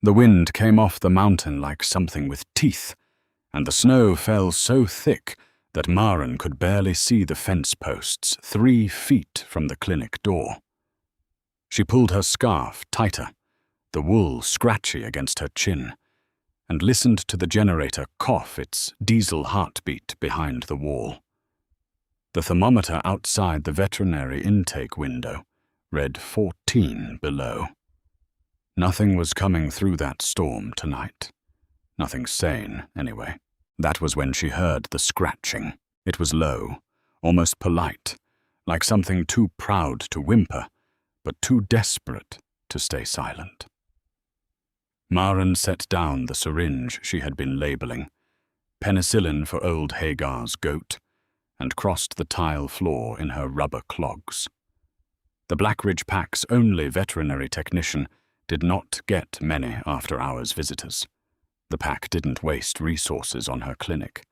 The wind came off the mountain like something with teeth, and the snow fell so thick that Maren could barely see the fence posts 3 feet from the clinic door. She pulled her scarf tighter, the wool scratchy against her chin, and listened to the generator cough its diesel heartbeat behind the wall. The thermometer outside the veterinary intake window read 14 below. Nothing was coming through that storm tonight. Nothing sane, anyway. That was when she heard the scratching. It was low, almost polite, like something too proud to whimper, but too desperate to stay silent. Maren set down the syringe she had been labeling, penicillin for old Hagar's goat, and crossed the tile floor in her rubber clogs. The Blackridge Pack's only veterinary technician did not get many after-hours visitors. The pack didn't waste resources on her clinic.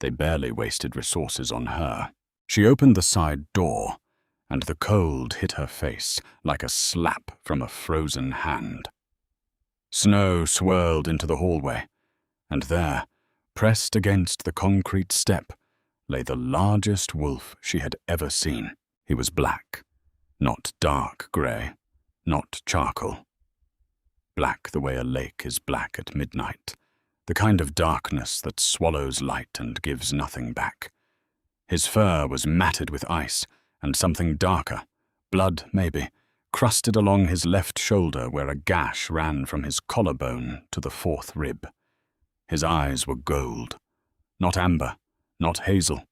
They barely wasted resources on her. She opened the side door, and the cold hit her face like a slap from a frozen hand. Snow swirled into the hallway, and there, pressed against the concrete step, lay the largest wolf she had ever seen. He was black, not dark grey, not charcoal. Black the way a lake is black at midnight, the kind of darkness that swallows light and gives nothing back. His fur was matted with ice, and something darker, blood maybe, crusted along his left shoulder where a gash ran from his collarbone to the 4th rib. His eyes were gold, not amber, not hazel.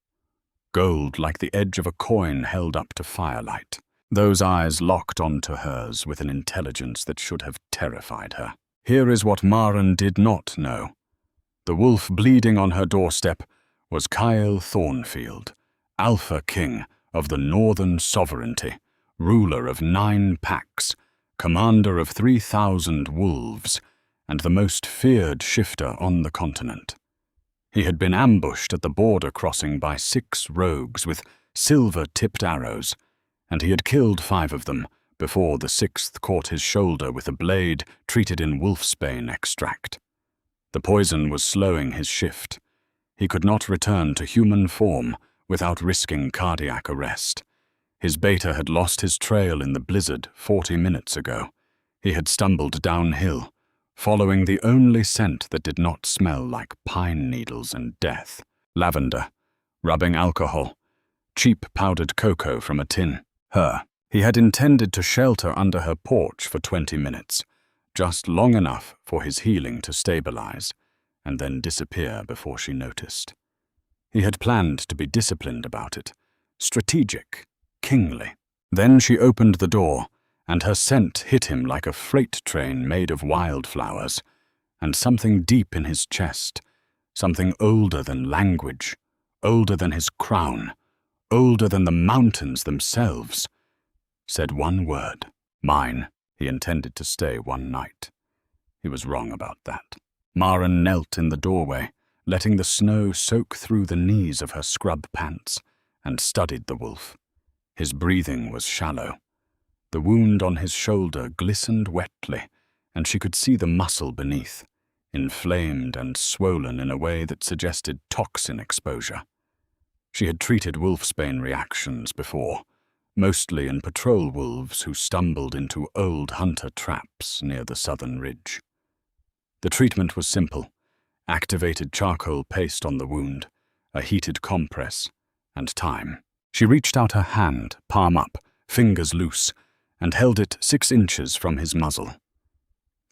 Gold like the edge of a coin held up to firelight. Those eyes locked onto hers with an intelligence that should have terrified her. Here is what Maren did not know. The wolf bleeding on her doorstep was Kyle Thornfield, Alpha King of the Northern Sovereignty, ruler of 9 packs, commander of 3,000 wolves, and the most feared shifter on the continent. He had been ambushed at the border crossing by 6 rogues with silver-tipped arrows, and he had killed 5 of them before the 6th caught his shoulder with a blade treated in wolfsbane extract. The poison was slowing his shift. He could not return to human form without risking cardiac arrest. His beta had lost his trail in the blizzard 40 minutes ago. He had stumbled downhill, following the only scent that did not smell like pine needles and death. Lavender, rubbing alcohol, cheap powdered cocoa from a tin. Her. He had intended to shelter under her porch for 20 minutes, just long enough for his healing to stabilize, and then disappear before she noticed. He had planned to be disciplined about it, strategic, kingly. Then she opened the door, and her scent hit him like a freight train made of wildflowers, and something deep in his chest, something older than language, older than his crown, older than the mountains themselves, said one word. Mine. He intended to stay one night. He was wrong about that. Maren knelt in the doorway, letting the snow soak through the knees of her scrub pants, and studied the wolf. His breathing was shallow. The wound on his shoulder glistened wetly, and she could see the muscle beneath, inflamed and swollen in a way that suggested toxin exposure. She had treated wolfsbane reactions before, mostly in patrol wolves who stumbled into old hunter traps near the southern ridge. The treatment was simple: activated charcoal paste on the wound, a heated compress, and time. She reached out her hand, palm up, fingers loose, and held it 6 inches from his muzzle.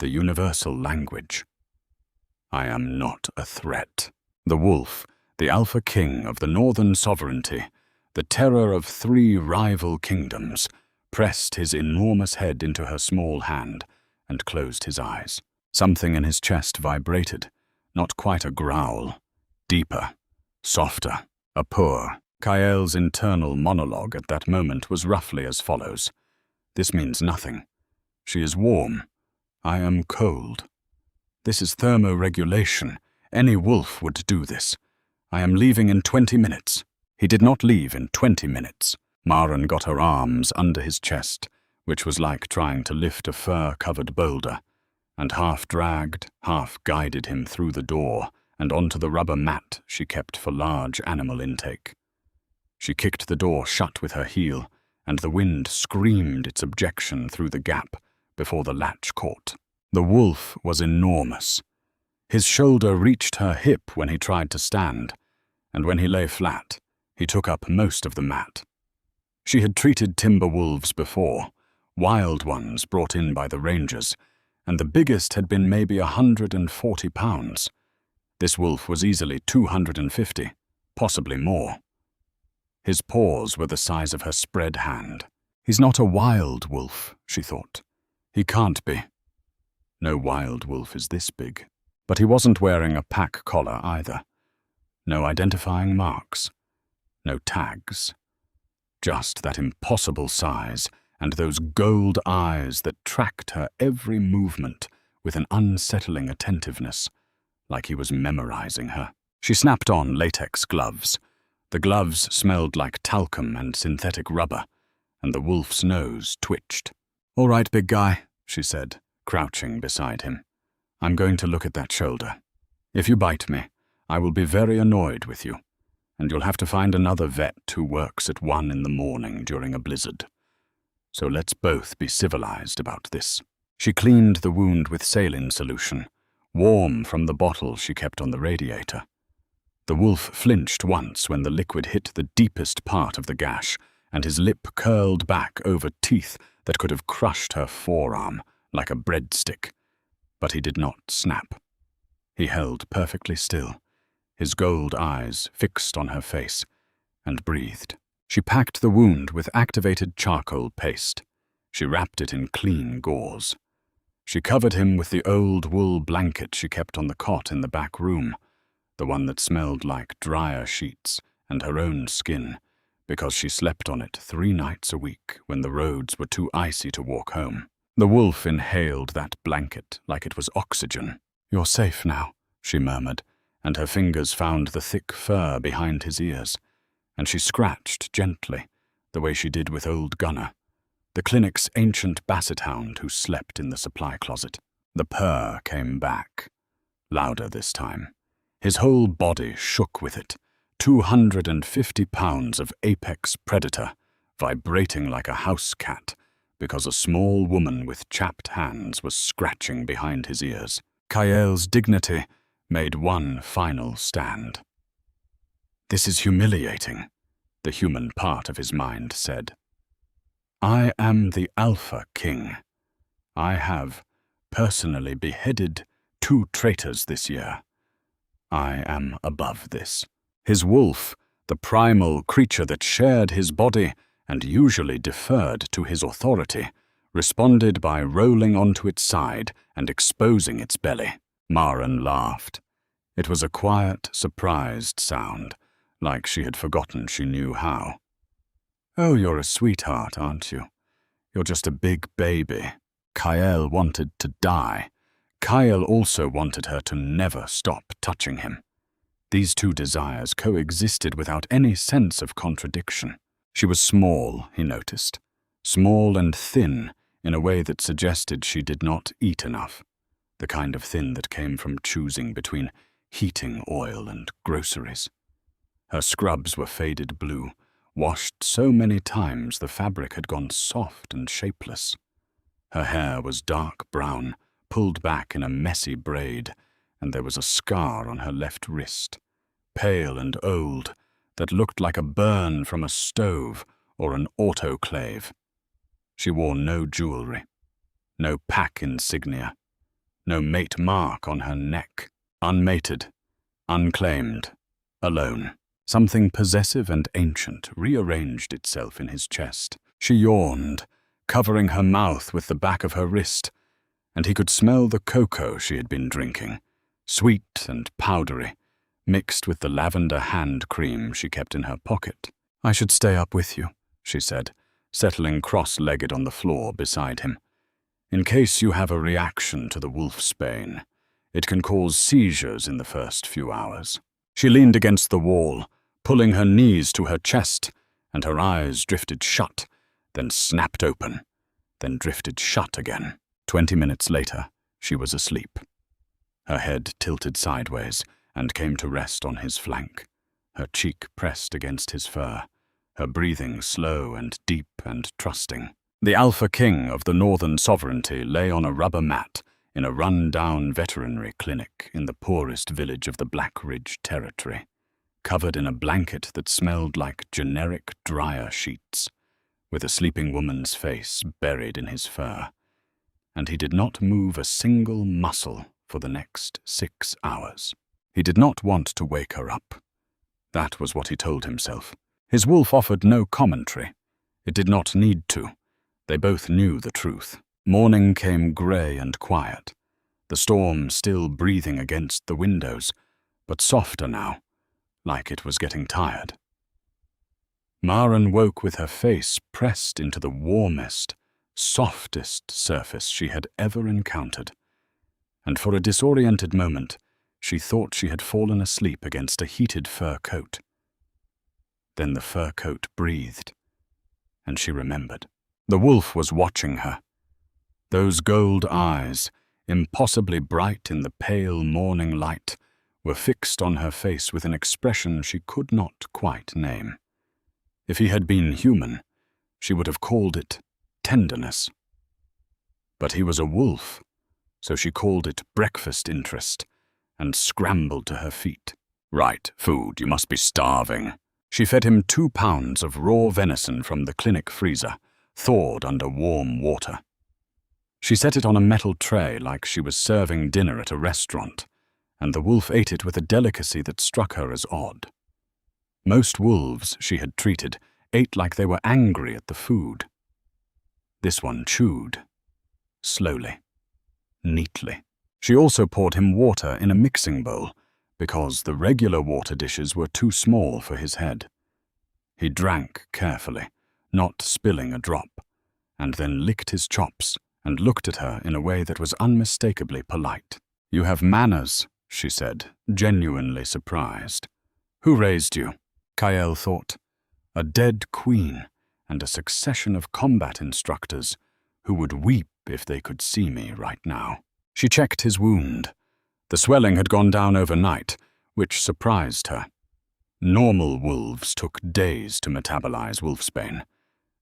The universal language. I am not a threat. The wolf, the Alpha King of the Northern Sovereignty, the terror of 3 rival kingdoms, pressed his enormous head into her small hand and closed his eyes. Something in his chest vibrated, not quite a growl, deeper, softer, a purr. Kael's internal monologue at that moment was roughly as follows. This means nothing. She is warm. I am cold. This is thermoregulation. Any wolf would do this. I am leaving in 20 minutes. He did not leave in 20 minutes. Maren got her arms under his chest, which was like trying to lift a fur-covered boulder, and half dragged, half guided him through the door and onto the rubber mat she kept for large animal intake. She kicked the door shut with her heel, and the wind screamed its objection through the gap before the latch caught. The wolf was enormous. His shoulder reached her hip when he tried to stand, and when he lay flat, he took up most of the mat. She had treated timber wolves before, wild ones brought in by the rangers, and the biggest had been maybe 140 pounds. This wolf was easily 250, possibly more. His paws were the size of her spread hand. He's not a wild wolf, she thought. He can't be. No wild wolf is this big. But he wasn't wearing a pack collar either. No identifying marks. No tags. Just that impossible size and those gold eyes that tracked her every movement with an unsettling attentiveness, like he was memorizing her. She snapped on latex gloves. The gloves smelled like talcum and synthetic rubber, and the wolf's nose twitched. "All right, big guy," she said, crouching beside him. "I'm going to look at that shoulder. If you bite me, I will be very annoyed with you, and you'll have to find another vet who works at 1 in the morning during a blizzard. So let's both be civilized about this." She cleaned the wound with saline solution, warm from the bottle she kept on the radiator. The wolf flinched once when the liquid hit the deepest part of the gash, and his lip curled back over teeth that could have crushed her forearm like a breadstick. But he did not snap. He held perfectly still, his gold eyes fixed on her face, and breathed. She packed the wound with activated charcoal paste. She wrapped it in clean gauze. She covered him with the old wool blanket she kept on the cot in the back room, the one that smelled like dryer sheets and her own skin, because she slept on it 3 nights a week when the roads were too icy to walk home. The wolf inhaled that blanket like it was oxygen. "You're safe now," she murmured, and her fingers found the thick fur behind his ears, and she scratched gently, the way she did with old Gunner, the clinic's ancient basset hound who slept in the supply closet. The purr came back, louder this time. His whole body shook with it, 250 pounds of apex predator, vibrating like a house cat, because a small woman with chapped hands was scratching behind his ears. Kael's dignity made one final stand. "This is humiliating," the human part of his mind said. "I am the Alpha King. I have personally beheaded 2 traitors this year. I am above this." His wolf, the primal creature that shared his body and usually deferred to his authority, responded by rolling onto its side and exposing its belly. Maren laughed. It was a quiet, surprised sound, like she had forgotten she knew how. "Oh, you're a sweetheart, aren't you? You're just a big baby." Kael wanted to die. Kael also wanted her to never stop touching him. These 2 desires coexisted without any sense of contradiction. She was small, he noticed, small and thin in a way that suggested she did not eat enough, the kind of thin that came from choosing between heating oil and groceries. Her scrubs were faded blue, washed so many times the fabric had gone soft and shapeless. Her hair was dark brown, pulled back in a messy braid, and there was a scar on her left wrist, pale and old, that looked like a burn from a stove or an autoclave. She wore no jewelry, no pack insignia, no mate mark on her neck. Unmated, unclaimed, alone. Something possessive and ancient rearranged itself in his chest. She yawned, covering her mouth with the back of her wrist, and he could smell the cocoa she had been drinking, sweet and powdery, mixed with the lavender hand cream she kept in her pocket. "I should stay up with you," she said, settling cross-legged on the floor beside him. "In case you have a reaction to the wolfsbane, it can cause seizures in the first few hours." She leaned against the wall, pulling her knees to her chest, and her eyes drifted shut, then snapped open, then drifted shut again. 20 minutes later, She was asleep. Her head tilted sideways and came to rest on his flank, her cheek pressed against his fur, her breathing slow and deep and trusting. The Alpha King of the Northern Sovereignty lay on a rubber mat in a run-down veterinary clinic in the poorest village of the Black Ridge Territory, covered in a blanket that smelled like generic dryer sheets, with a sleeping woman's face buried in his fur. And he did not move a single muscle for the next 6 hours. He did not want to wake her up. That was what he told himself. His wolf offered no commentary. It did not need to. They both knew the truth. Morning came grey and quiet, the storm still breathing against the windows, but softer now, like it was getting tired. Maren woke with her face pressed into the warmest, softest surface she had ever encountered, and for a disoriented moment she thought she had fallen asleep against a heated fur coat. Then the fur coat breathed, and she remembered. The wolf was watching her. Those gold eyes, impossibly bright in the pale morning light, were fixed on her face with an expression she could not quite name. If he had been human, she would have called it tenderness. But he was a wolf, so she called it breakfast interest, and scrambled to her feet. Right, food, you must be starving. She fed him 2 pounds of raw venison from the clinic freezer, thawed under warm water. She set it on a metal tray like she was serving dinner at a restaurant, and the wolf ate it with a delicacy that struck her as odd. Most wolves she had treated ate like they were angry at the food. This one chewed, slowly, neatly. She also poured him water in a mixing bowl, because the regular water dishes were too small for his head. He drank carefully, not spilling a drop, and then licked his chops and looked at her in a way that was unmistakably polite. "You have manners," she said, genuinely surprised. "Who raised you?" Kael thought. A dead queen and a succession of combat instructors who would weep if they could see me right now. She checked his wound. The swelling had gone down overnight, which surprised her. Normal wolves took days to metabolize wolfsbane.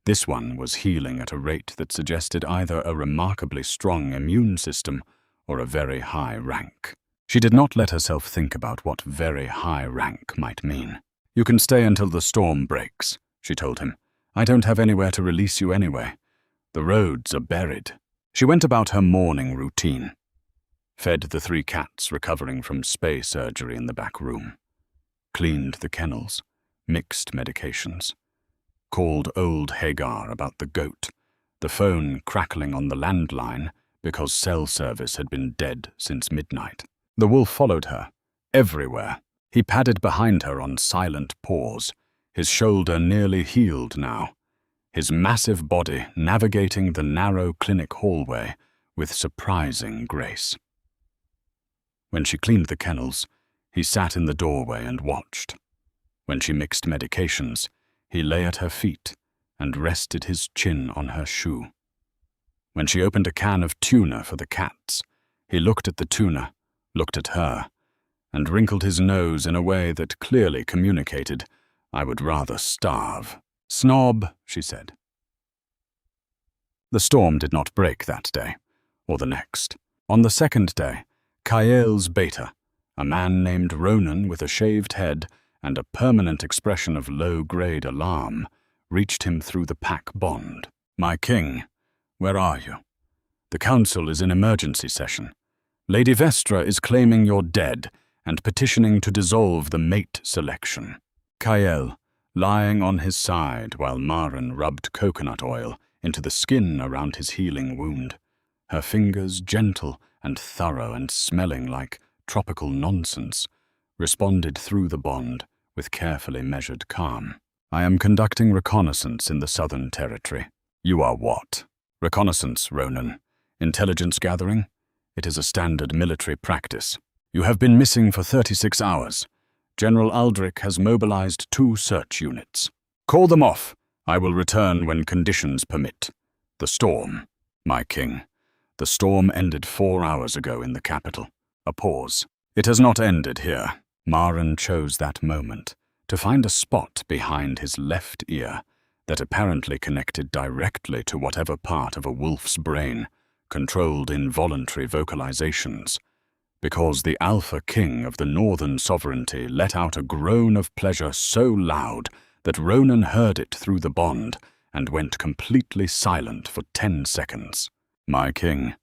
This one was healing at a rate that suggested either a remarkably strong immune system or a very high rank. She did not let herself think about what very high rank might mean. "You can stay until the storm breaks," she told him. "I don't have anywhere to release you anyway. The roads are buried." She went about her morning routine. Fed the 3 cats recovering from spay surgery in the back room. Cleaned the kennels. Mixed medications. Called old Hagar about the goat, the phone crackling on the landline because cell service had been dead since midnight. The wolf followed her, everywhere. He padded behind her on silent paws, his shoulder nearly healed now, his massive body navigating the narrow clinic hallway with surprising grace. When she cleaned the kennels, he sat in the doorway and watched. When she mixed medications, he lay at her feet and rested his chin on her shoe. When she opened a can of tuna for the cats, he looked at the tuna, looked at her, and wrinkled his nose in a way that clearly communicated, "I would rather starve." "Snob," she said. The storm did not break that day, or the next. On the second day, Kael's beta, a man named Ronan with a shaved head and a permanent expression of low-grade alarm, reached him through the pack bond. "My king, where are you? The council is in emergency session. Lady Vestra is claiming you're dead and petitioning to dissolve the mate selection." Kael, lying on his side while Maren rubbed coconut oil into the skin around his healing wound, her fingers gentle and thorough and smelling like tropical nonsense, responded through the bond with carefully measured calm. "I am conducting reconnaissance in the Southern Territory." "You are what?" "Reconnaissance, Ronan. Intelligence gathering. It is a standard military practice. You have been missing for 36 hours. General Aldrich has mobilized 2 search units. Call them off. I will return when conditions permit. The storm, my king. The storm ended 4 hours ago in the capital. A pause. It has not ended here. Maren chose that moment to find a spot behind his left ear that apparently connected directly to whatever part of a wolf's brain controlled involuntary vocalizations, because the Alpha King of the Northern Sovereignty let out a groan of pleasure so loud that Ronan heard it through the bond and went completely silent for 10 seconds. "My king,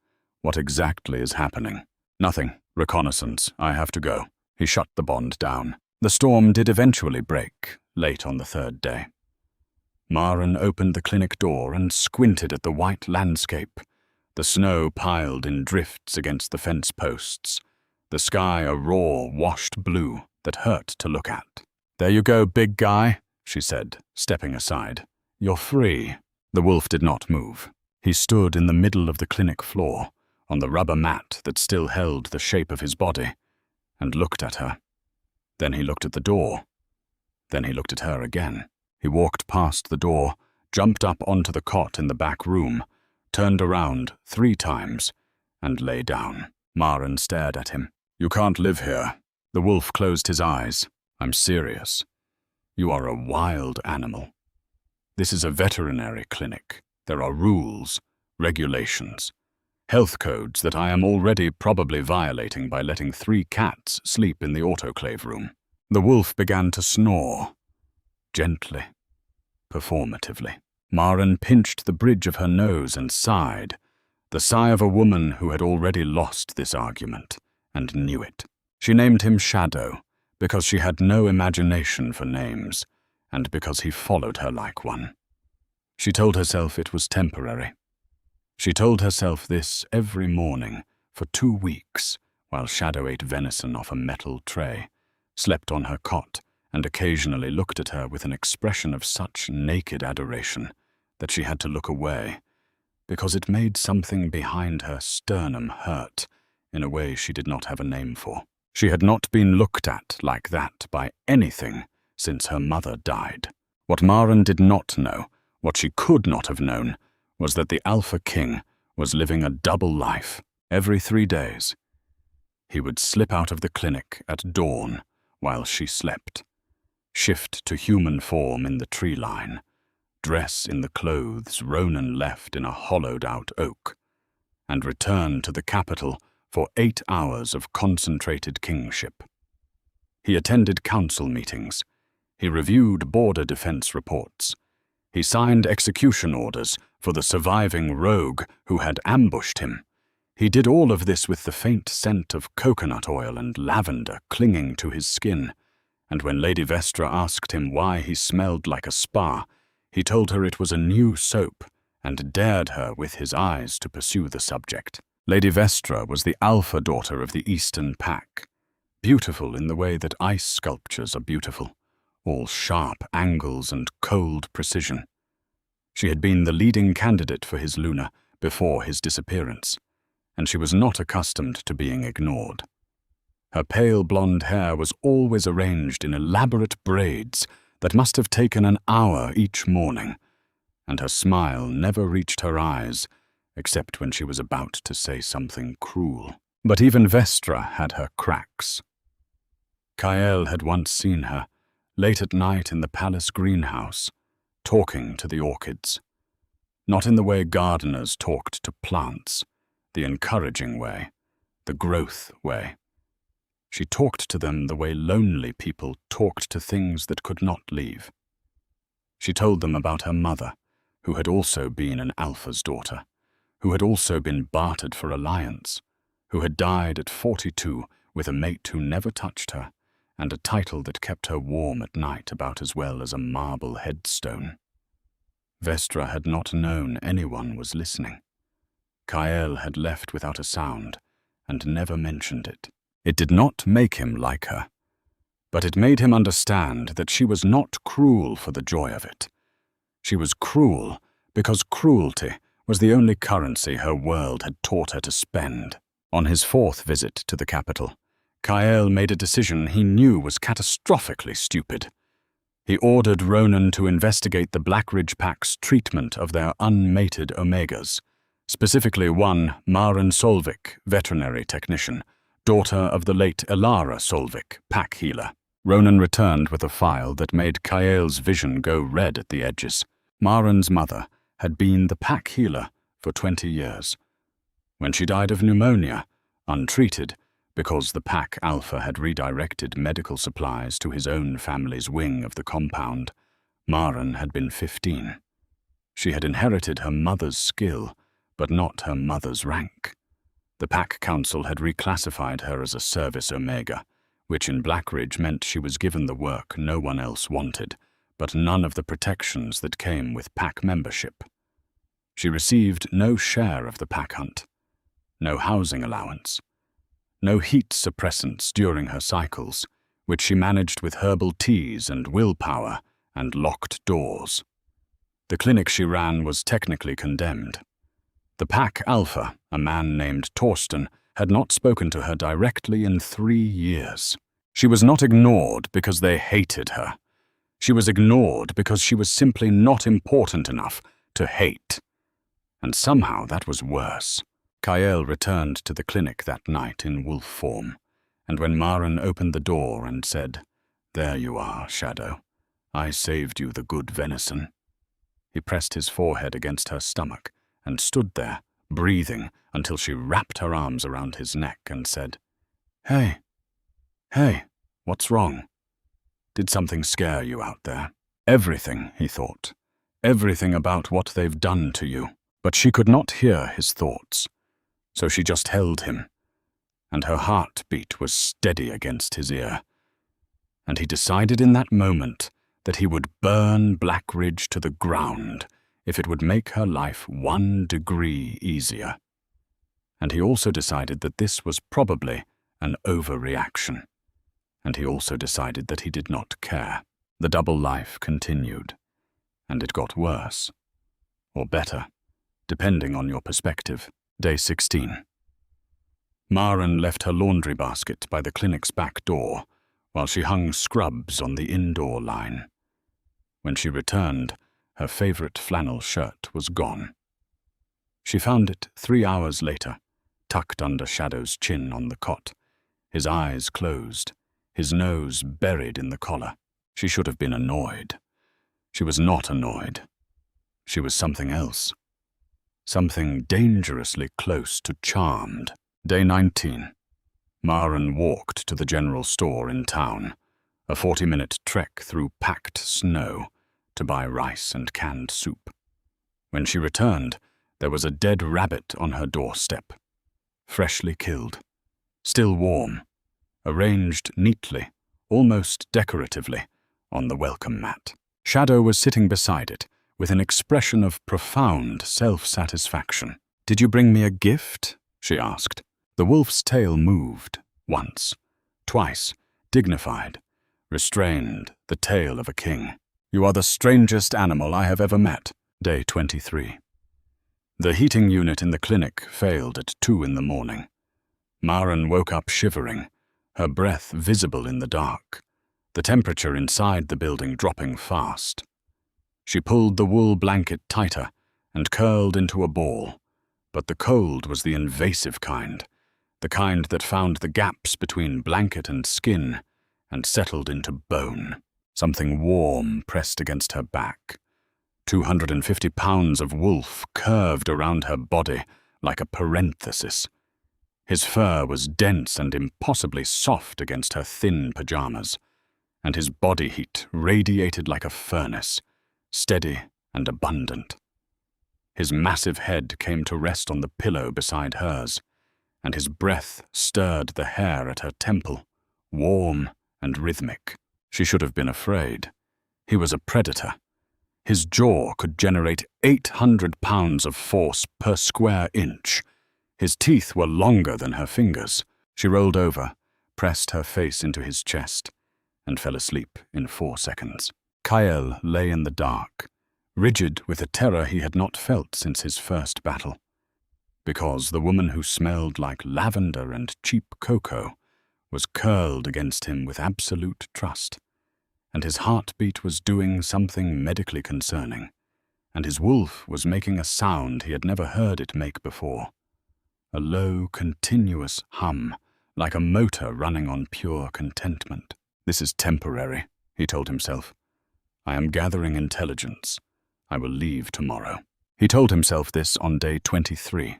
what exactly is happening?" "Nothing. Reconnaissance. I have to go." He shut the bond down. The storm did eventually break, late on the 3rd day. Maren opened the clinic door and squinted at the white landscape, the snow piled in drifts against the fence posts, the sky a raw, washed blue that hurt to look at. "There you go, big guy," she said, stepping aside. "You're free." The wolf did not move. He stood in the middle of the clinic floor, on the rubber mat that still held the shape of his body, and looked at her. Then he looked at the door. Then he looked at her again. He walked past the door, jumped up onto the cot in the back room, turned around 3 times, and lay down. Maren stared at him. "You can't live here." The wolf closed his eyes. "I'm serious. You are a wild animal. This is a veterinary clinic. There are rules, regulations, health codes that I am already probably violating by letting 3 cats sleep in the autoclave room." The wolf began to snore, gently, performatively. Maren pinched the bridge of her nose and sighed, the sigh of a woman who had already lost this argument and knew it. She named him Shadow because she had no imagination for names, and because he followed her like one. She told herself it was temporary. She told herself this every morning for 2 weeks, while Shadow ate venison off a metal tray, slept on her cot, and occasionally looked at her with an expression of such naked adoration that she had to look away, because it made something behind her sternum hurt in a way she did not have a name for. She had not been looked at like that by anything since her mother died. What Maren did not know, what she could not have known, was that the Alpha King was living a double life. Every 3 days, he would slip out of the clinic at dawn while she slept, shift to human form in the tree line, dress in the clothes Ronan left in a hollowed-out oak, and return to the capital for 8 hours of concentrated kingship. He attended council meetings. He reviewed border defense reports. He signed execution orders for the surviving rogue who had ambushed him. He did all of this with the faint scent of coconut oil and lavender clinging to his skin, and when Lady Vestra asked him why he smelled like a spa, he told her it was a new soap and dared her with his eyes to pursue the subject. Lady Vestra was the alpha daughter of the Eastern Pack, beautiful in the way that ice sculptures are beautiful, all sharp angles and cold precision. She had been the leading candidate for his Luna before his disappearance, and she was not accustomed to being ignored. Her pale blonde hair was always arranged in elaborate braids that must have taken an hour each morning, and her smile never reached her eyes except when she was about to say something cruel. But even Vestra had her cracks. Kael had once seen her, late at night in the palace greenhouse, talking to the orchids. Not in the way gardeners talked to plants, the encouraging way, the growth way. She talked to them the way lonely people talked to things that could not leave. She told them about her mother, who had also been an alpha's daughter, who had also been bartered for alliance, who had died at 42 with a mate who never touched her, and a title that kept her warm at night about as well as a marble headstone. Vestra had not known anyone was listening. Kael had left without a sound, and never mentioned it. It did not make him like her, but it made him understand that she was not cruel for the joy of it. She was cruel because cruelty was the only currency her world had taught her to spend. On his 4th visit to the capital, Kael made a decision he knew was catastrophically stupid. He ordered Ronan to investigate the Blackridge Pack's treatment of their unmated Omegas, specifically one Maren Solvik, veterinary technician, daughter of the late Elara Solvik, pack healer. Ronan returned with a file that made Kael's vision go red at the edges. Maren's mother had been the pack healer for 20 years. When she died of pneumonia, untreated, because the pack alpha had redirected medical supplies to his own family's wing of the compound, Maren had been 15. She had inherited her mother's skill, but not her mother's rank. The Pack Council had reclassified her as a Service Omega, which in Blackridge meant she was given the work no one else wanted, but none of the protections that came with Pack membership. She received no share of the pack hunt, no housing allowance, no heat suppressants during her cycles, which she managed with herbal teas and willpower and locked doors. The clinic she ran was technically condemned. The Pack Alpha, a man named Torsten, had not spoken to her directly in 3 years. She was not ignored because they hated her. She was ignored because she was simply not important enough to hate. And somehow that was worse. Kael returned to the clinic that night in wolf form, and when Maren opened the door and said, "There you are, Shadow. I saved you the good venison," he pressed his forehead against her stomach and stood there, breathing, until she wrapped her arms around his neck and said, Hey, what's wrong? Did something scare you out there?" Everything, he thought. Everything about what they've done to you. But she could not hear his thoughts, so she just held him, and her heartbeat was steady against his ear. And he decided in that moment that he would burn Blackridge to the ground if it would make her life 1 degree easier. And he also decided that this was probably an overreaction. And he also decided that he did not care. The double life continued, and it got worse, or better, depending on your perspective. Day 16. Maren left her laundry basket by the clinic's back door while she hung scrubs on the indoor line. When she returned, her favorite flannel shirt was gone. She found it 3 hours later, tucked under Shadow's chin on the cot, his eyes closed, his nose buried in the collar. She should have been annoyed. She was not annoyed. She was something else. Something dangerously close to charmed. Day 19. Maren walked to the general store in town, a 40-minute trek through packed snow, to buy rice and canned soup. When she returned, there was a dead rabbit on her doorstep, freshly killed, still warm, arranged neatly, almost decoratively, on the welcome mat. Shadow was sitting beside it, with an expression of profound self-satisfaction. "Did you bring me a gift?" she asked. The wolf's tail moved, once, twice, dignified, restrained, the tail of a king. "You are the strangest animal I have ever met." Day 23. The heating unit in the clinic failed at 2 in the morning. Maren woke up shivering, her breath visible in the dark, the temperature inside the building dropping fast. She pulled the wool blanket tighter and curled into a ball, but the cold was the invasive kind, the kind that found the gaps between blanket and skin and settled into bone. Something warm pressed against her back. 250 pounds of wolf curved around her body like a parenthesis. His fur was dense and impossibly soft against her thin pajamas, and his body heat radiated like a furnace, steady and abundant. His massive head came to rest on the pillow beside hers, and his breath stirred the hair at her temple, warm and rhythmic. She should have been afraid. He was a predator. His jaw could generate 800 pounds of force per square inch. His teeth were longer than her fingers. She rolled over, pressed her face into his chest, and fell asleep in 4 seconds. Kael lay in the dark, rigid with a terror he had not felt since his first battle. Because the woman who smelled like lavender and cheap cocoa was curled against him with absolute trust, and his heartbeat was doing something medically concerning, and his wolf was making a sound he had never heard it make before. A low, continuous hum, like a motor running on pure contentment. "This is temporary," he told himself. "I am gathering intelligence. I will leave tomorrow." He told himself this on day 23.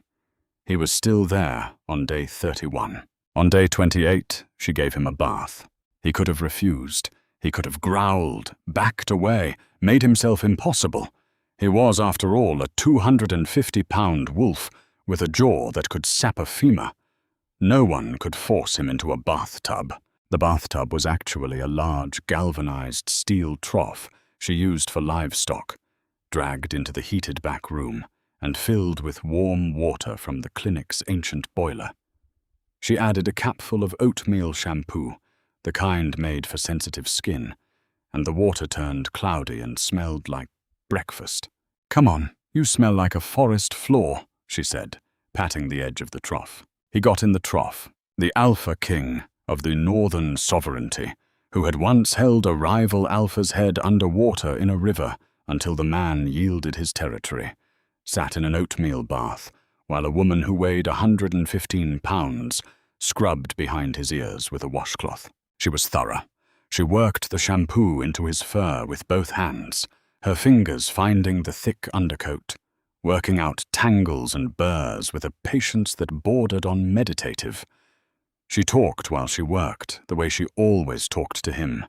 He was still there on day 31. On day 28, she gave him a bath. He could have refused. He could have growled, backed away, made himself impossible. He was, after all, a 250-pound wolf with a jaw that could sap a femur. No one could force him into a bathtub. The bathtub was actually a large galvanized steel trough she used for livestock, dragged into the heated back room and filled with warm water from the clinic's ancient boiler. She added a capful of oatmeal shampoo, the kind made for sensitive skin, and the water turned cloudy and smelled like breakfast. "Come on, you smell like a forest floor," she said, patting the edge of the trough. He got in the trough, the alpha king of the northern sovereignty, who had once held a rival alpha's head underwater in a river until the man yielded his territory, sat in an oatmeal bath, while a woman who weighed 115 pounds scrubbed behind his ears with a washcloth. She was thorough. She worked the shampoo into his fur with both hands, her fingers finding the thick undercoat, working out tangles and burrs with a patience that bordered on meditative. She talked while she worked, the way she always talked to him,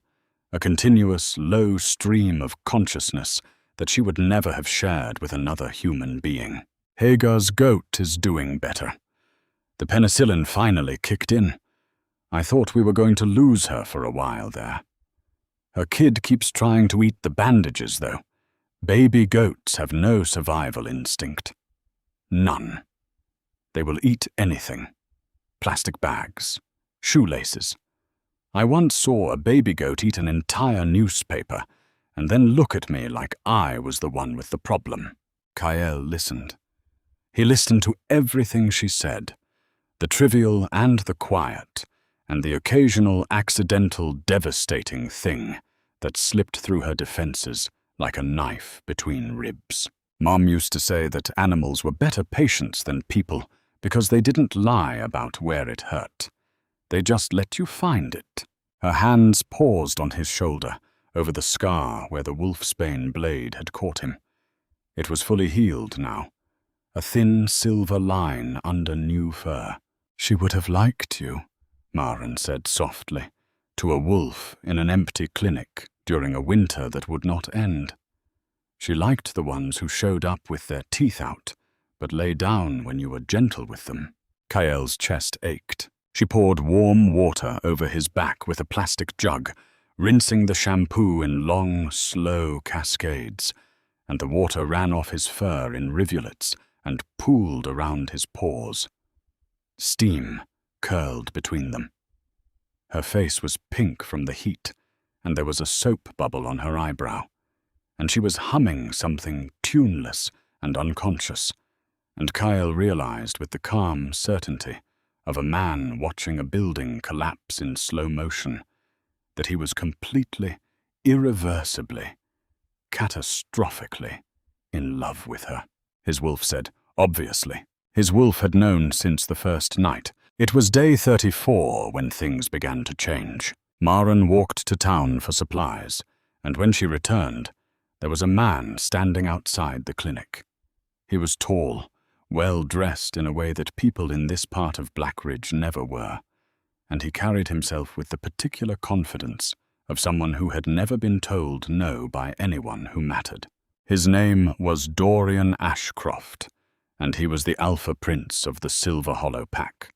a continuous, low stream of consciousness that she would never have shared with another human being. "Hagar's goat is doing better. The penicillin finally kicked in. I thought we were going to lose her for a while there. Her kid keeps trying to eat the bandages, though. Baby goats have no survival instinct. None. They will eat anything. Plastic bags, shoelaces. I once saw a baby goat eat an entire newspaper and then look at me like I was the one with the problem." Kyle listened. He listened to everything she said, the trivial and the quiet, and the occasional accidental devastating thing that slipped through her defenses like a knife between ribs. Mom used to say that animals were better patients than people because they didn't lie about where it hurt. They just let you find it. Her hands paused on his shoulder, over the scar where the wolfsbane blade had caught him. It was fully healed now, a thin silver line under new fur. "She would have liked you," Maren said softly, to a wolf in an empty clinic during a winter that would not end. She liked the ones who showed up with their teeth out, but lay down when you were gentle with them. Kael's chest ached. She poured warm water over his back with a plastic jug, rinsing the shampoo in long, slow cascades, and the water ran off his fur in rivulets and pooled around his paws. Steam curled between them. Her face was pink from the heat, and there was a soap bubble on her eyebrow, and she was humming something tuneless and unconscious, and Kyle realized with the calm certainty of a man watching a building collapse in slow motion that he was completely, irreversibly, catastrophically in love with her. His wolf said, obviously. His wolf had known since the first night. It was day 34 when things began to change. Maren walked to town for supplies, and when she returned, there was a man standing outside the clinic. He was tall, well-dressed in a way that people in this part of Blackridge never were, and he carried himself with the particular confidence of someone who had never been told no by anyone who mattered. His name was Dorian Ashcroft, and he was the Alpha Prince of the Silver Hollow Pack.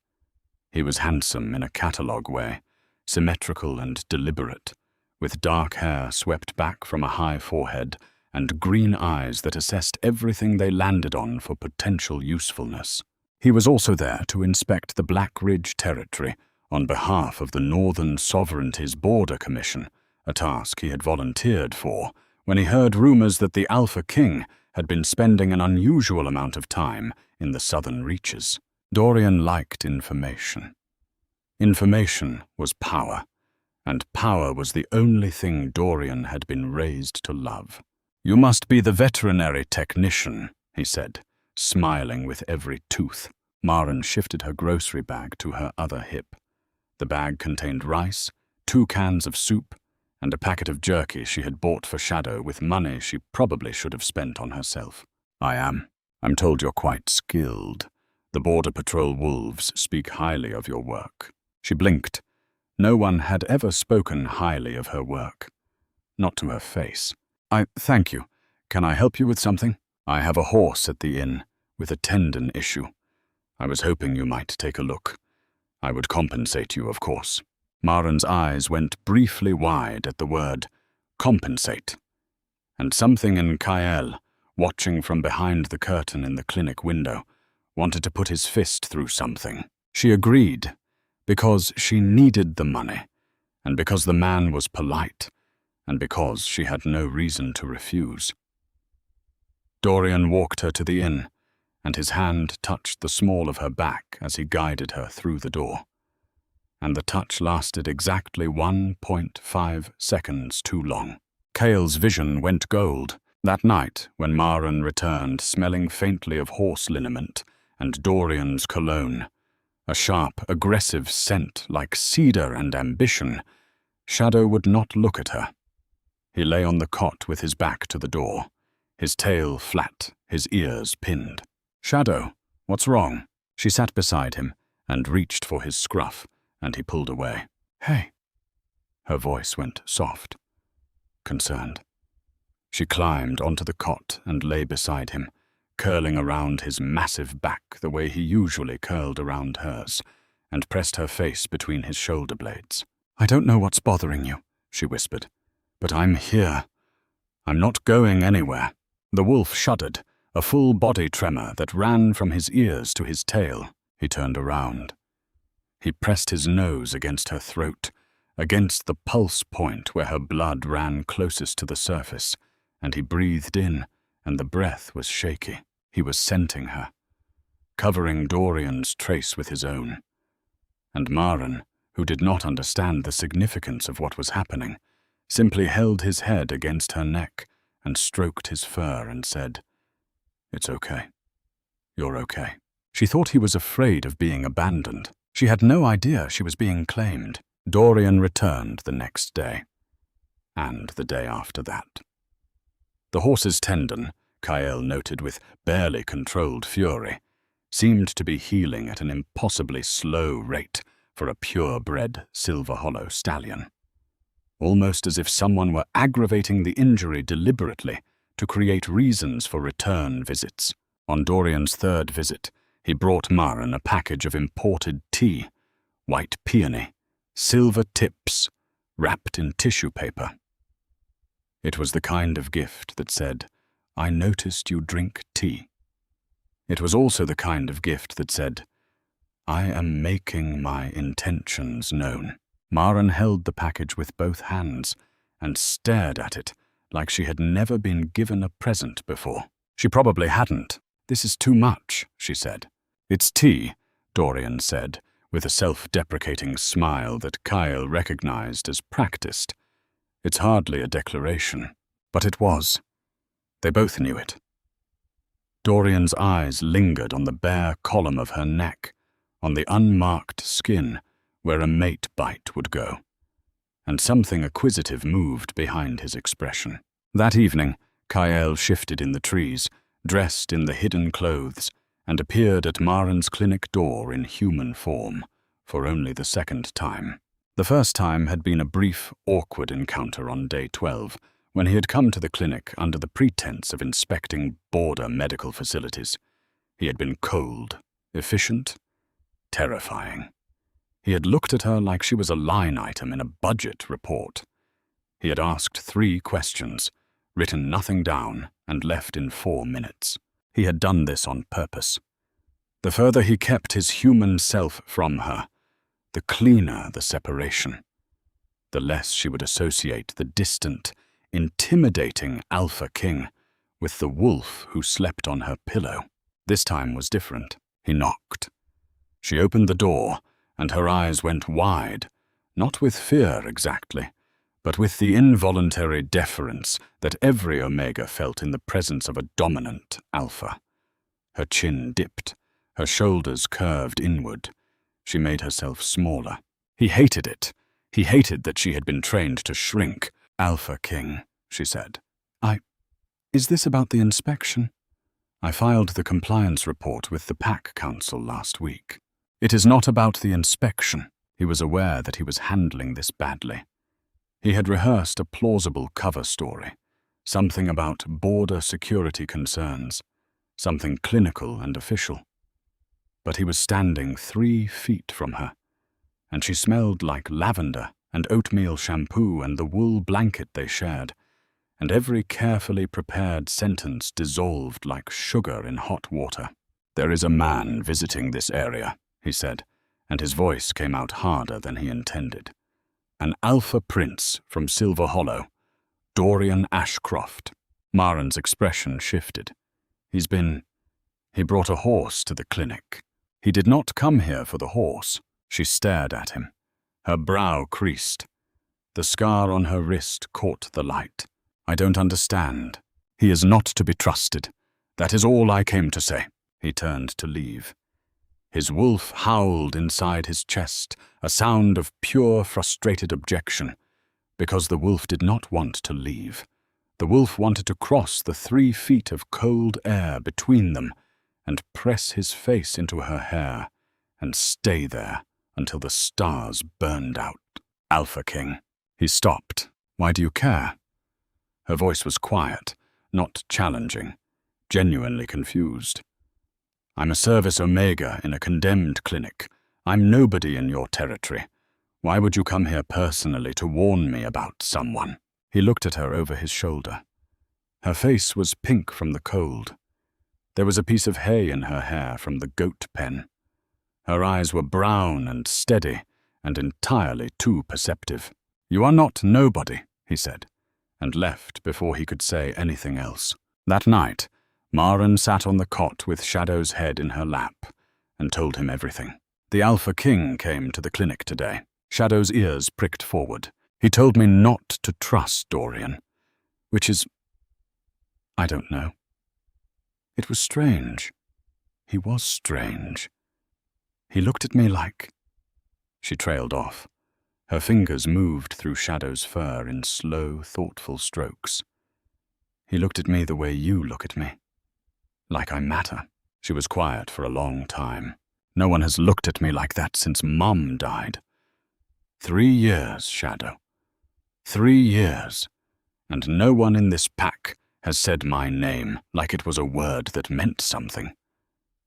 He was handsome in a catalogue way, symmetrical and deliberate, with dark hair swept back from a high forehead and green eyes that assessed everything they landed on for potential usefulness. He was also there to inspect the Black Ridge territory on behalf of the Northern Sovereignty's Border Commission, a task he had volunteered for when he heard rumors that the Alpha King had been spending an unusual amount of time in the southern reaches. Dorian liked information. Information was power, and power was the only thing Dorian had been raised to love. "You must be the veterinary technician," he said, smiling with every tooth. Maren shifted her grocery bag to her other hip. The bag contained rice, 2 cans of soup, and a packet of jerky she had bought for Shadow with money she probably should have spent on herself. "I am. I'm told you're quite skilled. The Border Patrol wolves speak highly of your work." She blinked. No one had ever spoken highly of her work. Not to her face. Thank you. Can I help you with something? I have a horse at the inn with a tendon issue. I was hoping you might take a look. I would compensate you, of course." Maren's eyes went briefly wide at the word compensate, and something in Kael, watching from behind the curtain in the clinic window, wanted to put his fist through something. She agreed, because she needed the money, and because the man was polite, and because she had no reason to refuse. Dorian walked her to the inn, and his hand touched the small of her back as he guided her through the door. And the touch lasted exactly 1.5 seconds too long. Kael's vision went gold. That night, when Maren returned smelling faintly of horse liniment and Dorian's cologne, a sharp, aggressive scent like cedar and ambition, Shadow would not look at her. He lay on the cot with his back to the door, his tail flat, his ears pinned. "Shadow, what's wrong?" She sat beside him and reached for his scruff, and he pulled away. "Hey." Her voice went soft, concerned. She climbed onto the cot and lay beside him, curling around his massive back the way he usually curled around hers, and pressed her face between his shoulder blades. "I don't know what's bothering you," she whispered, "but I'm here. I'm not going anywhere." The wolf shuddered, a full body tremor that ran from his ears to his tail. He turned around. He pressed his nose against her throat, against the pulse point where her blood ran closest to the surface, and he breathed in, and the breath was shaky. He was scenting her, covering Dorian's trace with his own. And Maren, who did not understand the significance of what was happening, simply held his head against her neck and stroked his fur and said, "It's okay. You're okay." She thought he was afraid of being abandoned. She had no idea she was being claimed. Dorian returned the next day, and the day after that. The horse's tendon, Kael noted with barely controlled fury, seemed to be healing at an impossibly slow rate for a purebred Silver Hollow stallion. Almost as if someone were aggravating the injury deliberately to create reasons for return visits. On Dorian's 3rd visit, he brought Maren a package of imported tea, white peony, silver tips, wrapped in tissue paper. It was the kind of gift that said, "I noticed you drink tea." It was also the kind of gift that said, "I am making my intentions known." Maren held the package with both hands and stared at it like she had never been given a present before. She probably hadn't. "This is too much," she said. "It's tea," Dorian said, with a self-deprecating smile that Kael recognized as practiced. "It's hardly a declaration." But it was. They both knew it. Dorian's eyes lingered on the bare column of her neck, on the unmarked skin where a mate bite would go, and something acquisitive moved behind his expression. That evening, Kael shifted in the trees, dressed in the hidden clothes, and appeared at Maren's clinic door in human form, for only the 2nd time. The first time had been a brief, awkward encounter on day 12, when he had come to the clinic under the pretense of inspecting border medical facilities. He had been cold, efficient, terrifying. He had looked at her like she was a line item in a budget report. He had asked 3 questions, written nothing down, and left in 4 minutes. He had done this on purpose. The further he kept his human self from her, the cleaner the separation. The less she would associate the distant, intimidating Alpha King with the wolf who slept on her pillow. This time was different. He knocked. She opened the door, and her eyes went wide, not with fear exactly, but with the involuntary deference that every Omega felt in the presence of a dominant Alpha. Her chin dipped, her shoulders curved inward. She made herself smaller. He hated it. He hated that she had been trained to shrink. "Alpha King," she said. Is this about the inspection? I filed the compliance report with the Pack Council last week. It is not about the inspection. He was aware that he was handling this badly. He had rehearsed a plausible cover story, something about border security concerns, something clinical and official. But he was standing 3 feet from her, and she smelled like lavender and oatmeal shampoo and the wool blanket they shared, and every carefully prepared sentence dissolved like sugar in hot water. "There is a man visiting this area," he said, and his voice came out harder than he intended. "An Alpha Prince from Silver Hollow, Dorian Ashcroft." Maren's expression shifted. He brought a horse to the clinic. He did not come here for the horse. She stared at him. Her brow creased. The scar on her wrist caught the light. "I don't understand. He is not to be trusted. That is all I came to say." He turned to leave. His wolf howled inside his chest, a sound of pure, frustrated objection, because the wolf did not want to leave. The wolf wanted to cross the 3 feet of cold air between them and press his face into her hair and stay there until the stars burned out. "Alpha King." He stopped. "Why do you care?" Her voice was quiet, not challenging, genuinely confused. "I'm a Service Omega in a condemned clinic. I'm nobody in your territory. Why would you come here personally to warn me about someone?" He looked at her over his shoulder. Her face was pink from the cold. There was a piece of hay in her hair from the goat pen. Her eyes were brown and steady and entirely too perceptive. "You are not nobody," he said, and left before he could say anything else. That night, Maren sat on the cot with Shadow's head in her lap and told him everything. "The Alpha King came to the clinic today." Shadow's ears pricked forward. "He told me not to trust Dorian, which is... I don't know. It was strange. He was strange. He looked at me like..." She trailed off. Her fingers moved through Shadow's fur in slow, thoughtful strokes. "He looked at me the way you look at me. Like I matter." She was quiet for a long time. "No one has looked at me like that since Mum died. 3 years, Shadow. 3 years. And no one in this pack has said my name like it was a word that meant something.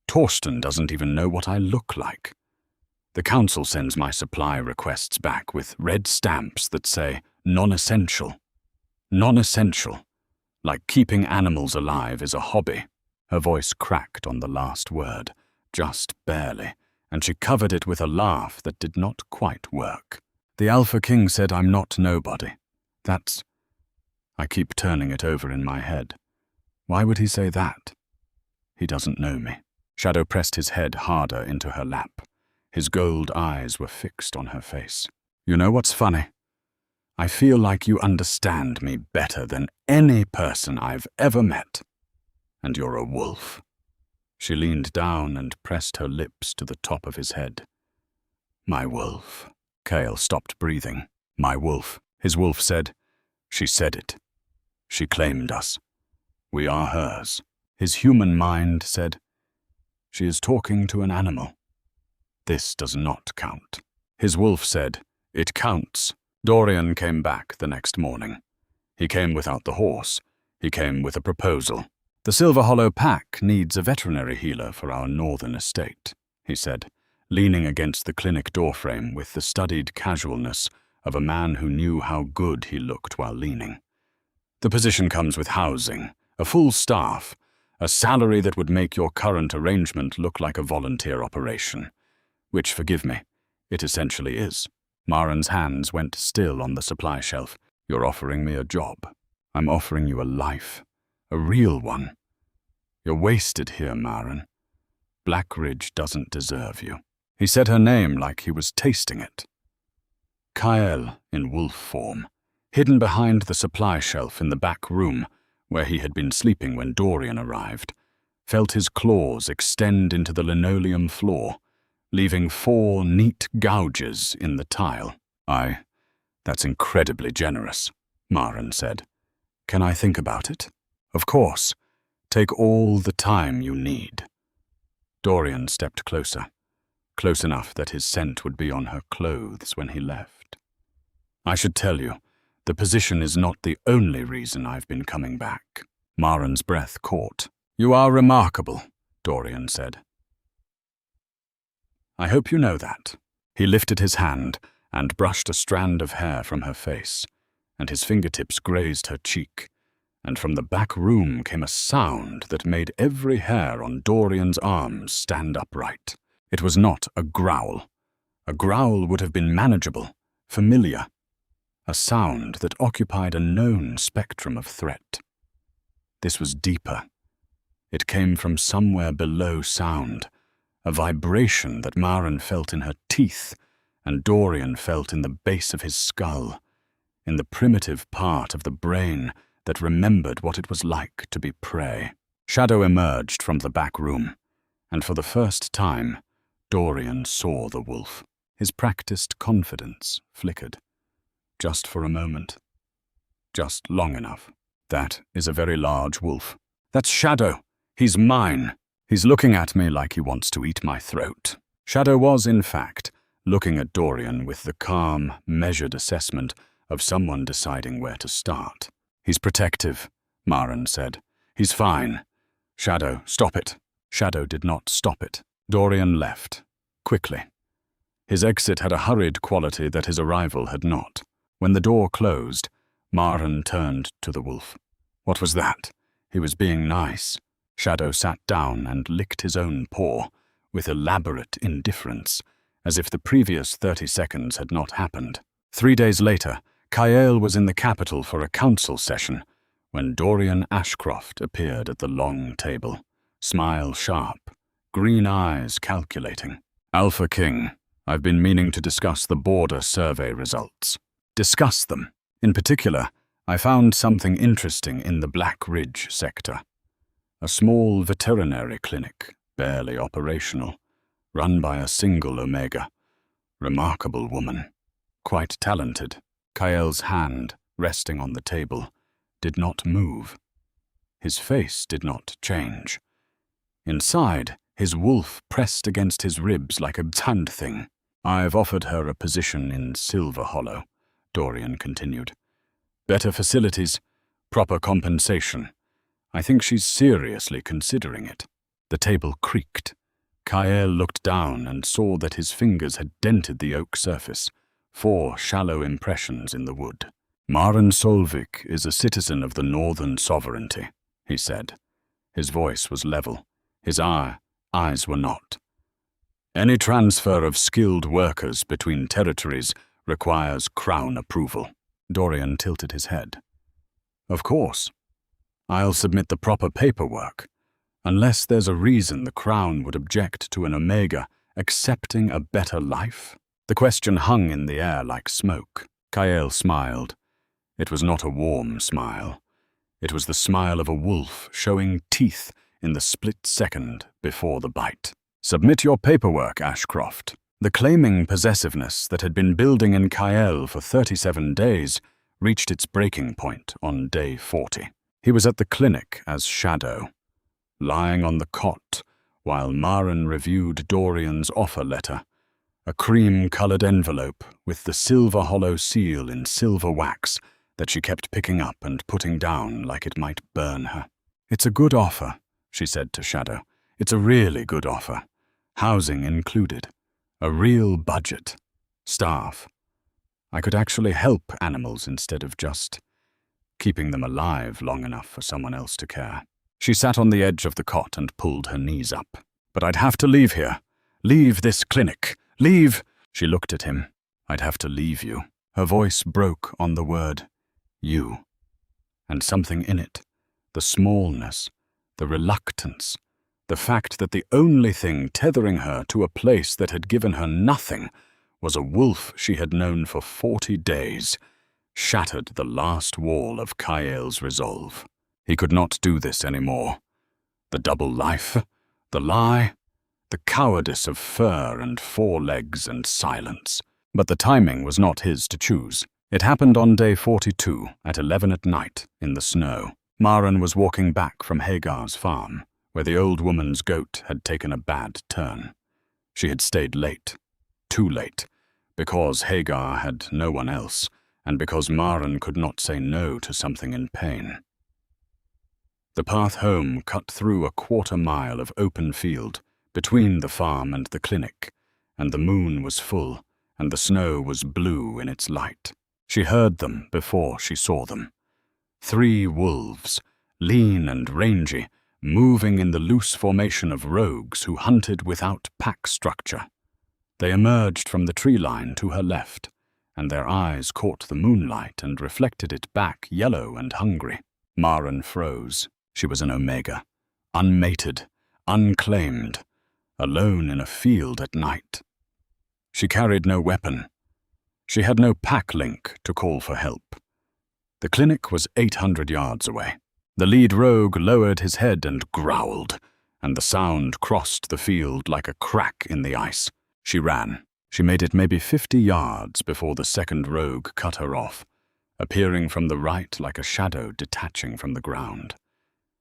Torsten doesn't even know what I look like. The council sends my supply requests back with red stamps that say non-essential. Non-essential. Like keeping animals alive is a hobby." Her voice cracked on the last word, just barely, and she covered it with a laugh that did not quite work. "The Alpha King said I'm not nobody. That's..." I keep turning it over in my head. Why would he say that? He doesn't know me. Shadow pressed his head harder into her lap. His gold eyes were fixed on her face. "You know what's funny? I feel like you understand me better than any person I've ever met. And you're a wolf." She leaned down and pressed her lips to the top of his head. "My wolf." Cale stopped breathing. "My wolf." His wolf said. "She said it. She claimed us. We are hers." His human mind said, "She is talking to an animal. This does not count." His wolf said, "It counts." Dorian came back the next morning. He came without the horse. He came with a proposal. "The Silver Hollow Pack needs a veterinary healer for our northern estate," he said, leaning against the clinic doorframe with the studied casualness of a man who knew how good he looked while leaning. "The position comes with housing, a full staff, a salary that would make your current arrangement look like a volunteer operation. Which, forgive me, it essentially is." Maren's hands went still on the supply shelf. "You're offering me a job. I'm offering you a life. A real one. You're wasted here, Maren. Blackridge doesn't deserve you." He said her name like he was tasting it. Kael in wolf form. hidden behind the supply shelf in the back room where he had been sleeping when Dorian arrived, felt his claws extend into the linoleum floor, leaving 4 neat gouges in the tile. That's incredibly generous, Maren said. Can I think about it? Of course. Take all the time you need. Dorian stepped closer, close enough that his scent would be on her clothes when he left. I should tell you, the position is not the only reason I've been coming back. Maren's breath caught. You are remarkable, Dorian said. I hope you know that. He lifted his hand and brushed a strand of hair from her face, and his fingertips grazed her cheek, and from the back room came a sound that made every hair on Dorian's arms stand upright. It was not a growl. A growl would have been manageable, familiar, a sound that occupied a known spectrum of threat. This was deeper. It came from somewhere below sound, a vibration that Maren felt in her teeth and Dorian felt in the base of his skull, in the primitive part of the brain that remembered what it was like to be prey. Shadow emerged from the back room, and for the first time, Dorian saw the wolf. His practiced confidence flickered. Just for a moment. Just long enough. That is a very large wolf. That's Shadow. He's mine. He's looking at me like he wants to eat my throat. Shadow was, in fact, looking at Dorian with the calm, measured assessment of someone deciding where to start. He's protective, Maren said. He's fine. Shadow, stop it. Shadow did not stop it. Dorian left, quickly. His exit had a hurried quality that his arrival had not. When the door closed, Maren turned to the wolf. What was that? He was being nice. Shadow sat down and licked his own paw, with elaborate indifference, as if the previous 30 seconds had not happened. 3 days later, Kael was in the capital for a council session, when Dorian Ashcroft appeared at the long table, smile sharp, green eyes calculating. Alpha King, I've been meaning to discuss the border survey results. Discuss them. In particular, I found something interesting in the Black Ridge sector. A small veterinary clinic, barely operational, run by a single Omega. Remarkable woman. Quite talented. Kael's hand, resting on the table, did not move. His face did not change. Inside, his wolf pressed against his ribs like a tanned thing. I've offered her a position in Silver Hollow, Dorian continued. Better facilities, proper compensation. I think she's seriously considering it. The table creaked. Kael looked down and saw that his fingers had dented the oak surface, 4 shallow impressions in the wood. Maren Solvik is a citizen of the Northern Sovereignty, he said. His voice was level. His eyes were not. Any transfer of skilled workers between territories requires Crown approval. Dorian tilted his head. Of course. I'll submit the proper paperwork, unless there's a reason the Crown would object to an Omega accepting a better life. The question hung in the air like smoke. Kael smiled. It was not a warm smile. It was the smile of a wolf showing teeth in the split second before the bite. Submit your paperwork, Ashcroft. The claiming possessiveness that had been building in Kael for 37 days reached its breaking point on day 40. He was at the clinic as Shadow, lying on the cot while Maren reviewed Dorian's offer letter, a cream-colored envelope with the Silver Hollow seal in silver wax that she kept picking up and putting down like it might burn her. It's a good offer, she said to Shadow. It's a really good offer. Housing included. A real budget. Staff. I could actually help animals instead of just keeping them alive long enough for someone else to care. She sat on the edge of the cot and pulled her knees up. But I'd have to leave here. Leave this clinic. Leave. She looked at him. I'd have to leave you. Her voice broke on the word, you. And something in it, the smallness, the reluctance, the fact that the only thing tethering her to a place that had given her nothing was a wolf she had known for 40 days, shattered the last wall of Kael's resolve. He could not do this anymore. The double life, the lie, the cowardice of fur and 4 legs and silence. But the timing was not his to choose. It happened on day 42 at 11 at night in the snow. Maren was walking back from Hagar's farm, where the old woman's goat had taken a bad turn. She had stayed late, too late, because Hagar had no one else, and because Maren could not say no to something in pain. The path home cut through a 1/4 mile of open field between the farm and the clinic, and the moon was full, and the snow was blue in its light. She heard them before she saw them. 3 wolves, lean and rangy, moving in the loose formation of rogues who hunted without pack structure. They emerged from the tree line to her left, and their eyes caught the moonlight and reflected it back yellow and hungry. Maren froze. She was an Omega, unmated, unclaimed, alone in a field at night. She carried no weapon. She had no pack link to call for help. The clinic was 800 yards away. The lead rogue lowered his head and growled, and the sound crossed the field like a crack in the ice. She ran. She made it maybe 50 yards before the second rogue cut her off, appearing from the right like a shadow detaching from the ground.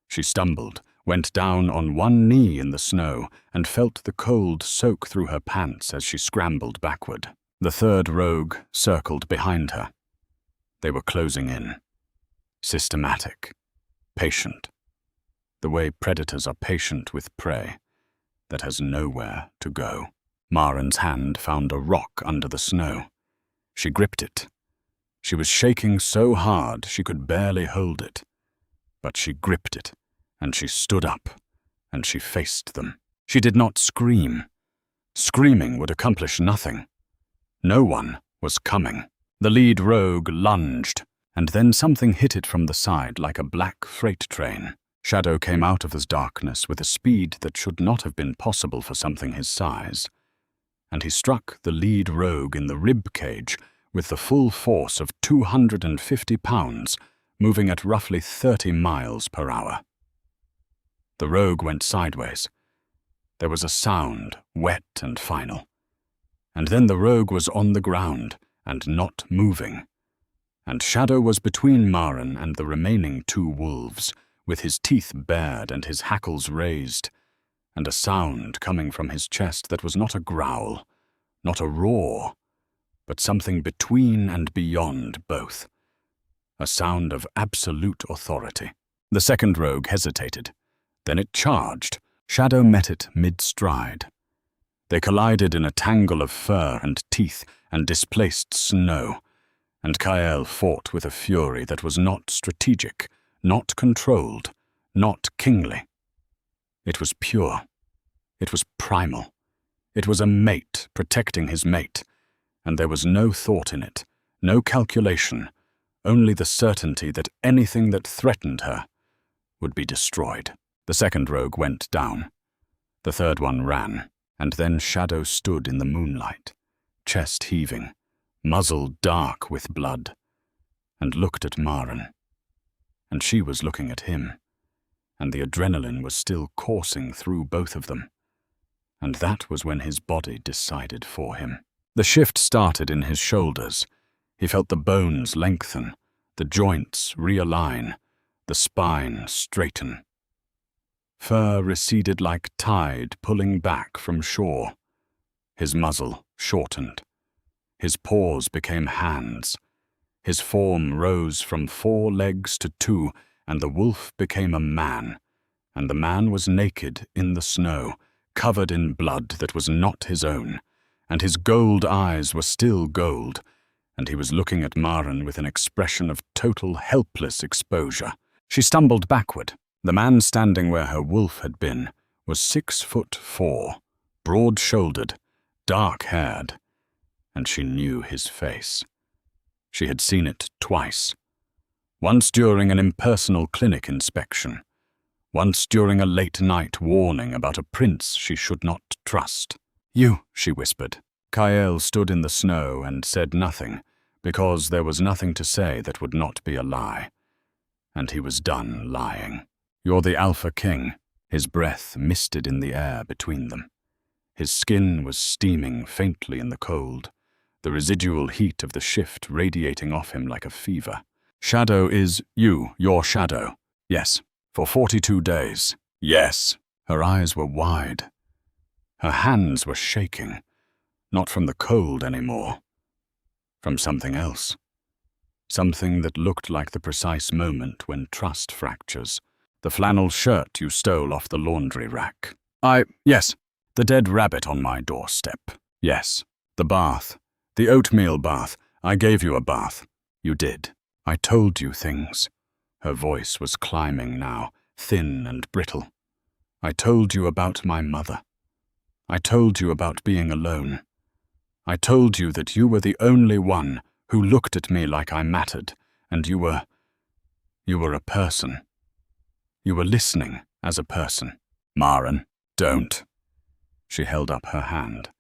She stumbled, went down on one knee in the snow, and felt the cold soak through her pants as she scrambled backward. The third rogue circled behind her. They were closing in. Systematic. Patient. The way predators are patient with prey that has nowhere to go. Maren's hand found a rock under the snow. She gripped it. She was shaking so hard she could barely hold it. But she gripped it, and she stood up, and she faced them. She did not scream. Screaming would accomplish nothing. No one was coming. The lead rogue lunged, and then something hit it from the side like a black freight train. Shadow came out of the darkness with a speed that should not have been possible for something his size, and he struck the lead rogue in the rib cage with the full force of 250 pounds, moving at roughly 30 miles per hour. The rogue went sideways. There was a sound, wet and final. And then the rogue was on the ground and not moving. And Shadow was between Maren and the remaining 2 wolves, with his teeth bared and his hackles raised, and a sound coming from his chest that was not a growl, not a roar, but something between and beyond both. A sound of absolute authority. The second rogue hesitated. Then it charged. Shadow met it mid-stride. They collided in a tangle of fur and teeth and displaced snow, and Kael fought with a fury that was not strategic, not controlled, not kingly. It was pure. It was primal. It was a mate protecting his mate, and there was no thought in it, no calculation, only the certainty that anything that threatened her would be destroyed. The second rogue went down. The third one ran, and then Shadow stood in the moonlight, chest heaving, muzzle dark with blood, and looked at Maren. And she was looking at him, and the adrenaline was still coursing through both of them. And that was when his body decided for him. The shift started in his shoulders. He felt the bones lengthen, the joints realign, the spine straighten. Fur receded like tide pulling back from shore. His muzzle shortened. His paws became hands. His form rose from 4 legs to 2, and the wolf became a man. And the man was naked in the snow, covered in blood that was not his own, and his gold eyes were still gold, and he was looking at Maren with an expression of total helpless exposure. She stumbled backward. The man standing where her wolf had been was 6'4", broad-shouldered, dark-haired, and she knew his face. She had seen it twice. Once during an impersonal clinic inspection, once during a late-night warning about a prince she should not trust. "You," she whispered. Kael stood in the snow and said nothing, because there was nothing to say that would not be a lie, and he was done lying. You're the Alpha King. His breath misted in the air between them. His skin was steaming faintly in the cold, the residual heat of the shift radiating off him like a fever. Shadow is your shadow. Yes, for 42 days. Yes. Her eyes were wide. Her hands were shaking, not from the cold anymore, from something else. Something that looked like the precise moment when trust fractures. The flannel shirt you stole off the laundry rack. Yes. The dead rabbit on my doorstep. Yes. The bath. The oatmeal bath. I gave you a bath. You did. I told you things. Her voice was climbing now, thin and brittle. I told you about my mother. I told you about being alone. I told you that you were the only one who looked at me like I mattered, and you were a person. You were listening as a person. Maren, don't. She held up her hand.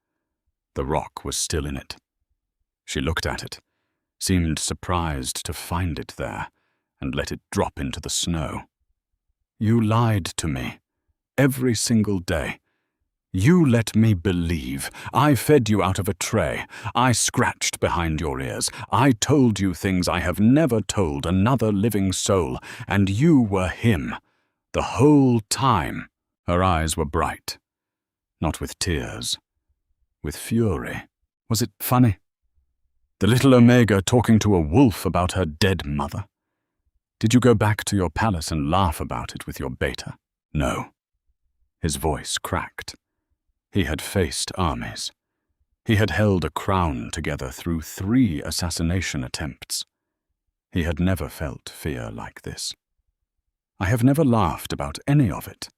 The rock was still in it. She looked at it, seemed surprised to find it there, and let it drop into the snow. You lied to me, every single day. You let me believe. I fed you out of a tray. I scratched behind your ears. I told you things I have never told another living soul, and you were him, the whole time. Her eyes were bright. Not with tears, with fury. Was it funny? The little Omega talking to a wolf about her dead mother? Did you go back to your palace and laugh about it with your beta? No. His voice cracked. He had faced armies. He had held a crown together through 3 assassination attempts. He had never felt fear like this. I have never laughed about any of it.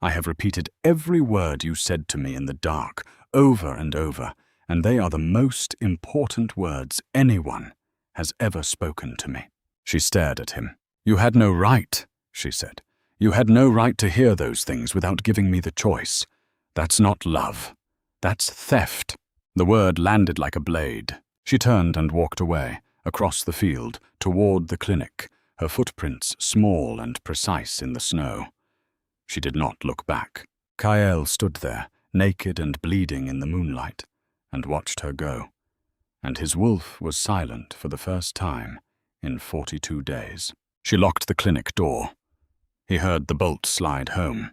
I have repeated every word you said to me in the dark, over and over, and they are the most important words anyone has ever spoken to me. She stared at him. You had no right, she said. You had no right to hear those things without giving me the choice. That's not love. That's theft. The word landed like a blade. She turned and walked away, across the field, toward the clinic, her footprints small and precise in the snow. She did not look back. Kael stood there, naked and bleeding in the moonlight, and watched her go. And his wolf was silent for the first time in 42 days. She locked the clinic door. He heard the bolt slide home.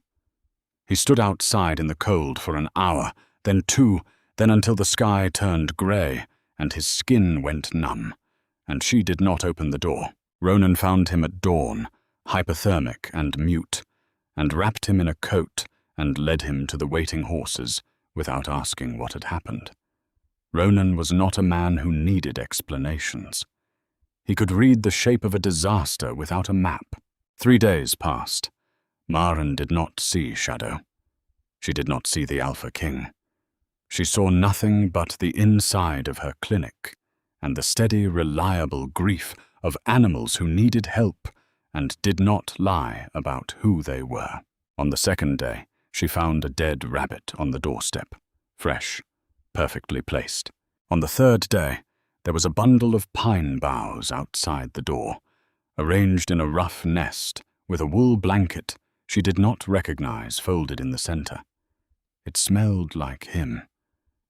He stood outside in the cold for an hour, then 2, then until the sky turned grey, and his skin went numb, and she did not open the door. Ronan found him at dawn, hypothermic and mute, and wrapped him in a coat and led him to the waiting horses without asking what had happened. Ronan was not a man who needed explanations. He could read the shape of a disaster without a map. 3 days passed. Maren did not see Shadow. She did not see the Alpha King. She saw nothing but the inside of her clinic and the steady, reliable grief of animals who needed help and did not lie about who they were. On the 2nd day, she found a dead rabbit on the doorstep, fresh, perfectly placed. On the 3rd day, there was a bundle of pine boughs outside the door, arranged in a rough nest with a wool blanket she did not recognize folded in the center. It smelled like him,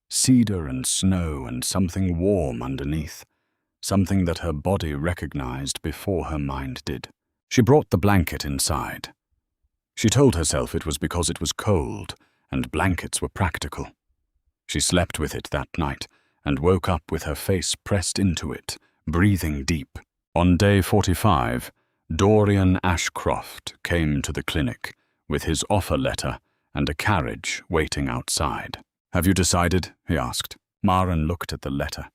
cedar and snow and something warm underneath, something that her body recognized before her mind did. She brought the blanket inside. She told herself it was because it was cold and blankets were practical. She slept with it that night and woke up with her face pressed into it, breathing deep. On day 45, Dorian Ashcroft came to the clinic with his offer letter and a carriage waiting outside. Have you decided? He asked. Maren looked at the letter.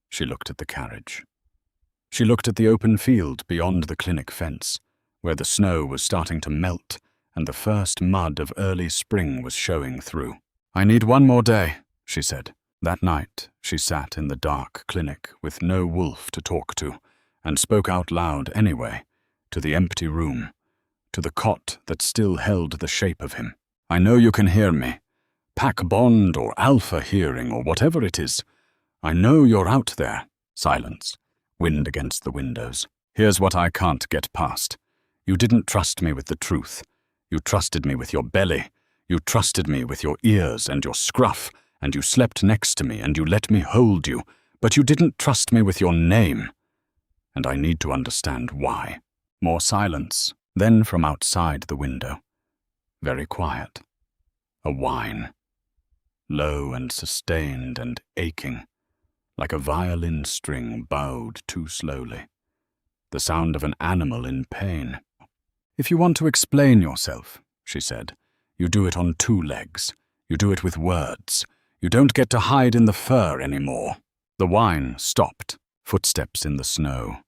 She looked at the carriage. She looked at the open field beyond the clinic fence, where the snow was starting to melt and the first mud of early spring was showing through. I need 1 more day, she said. That night, she sat in the dark clinic with no wolf to talk to, and spoke out loud anyway, to the empty room, to the cot that still held the shape of him. I know you can hear me. Pack bond or alpha hearing or whatever it is. I know you're out there. Silence. Wind against the windows. Here's what I can't get past. You didn't trust me with the truth. You trusted me with your belly. You trusted me with your ears and your scruff, and you slept next to me and you let me hold you, but you didn't trust me with your name. And I need to understand why. More silence. Then from outside the window. Very quiet. A whine. Low and sustained and aching, like a violin string bowed too slowly. The sound of an animal in pain. If you want to explain yourself, she said, you do it on two legs. You do it with words. You don't get to hide in the fur anymore. The whine stopped. Footsteps in the snow.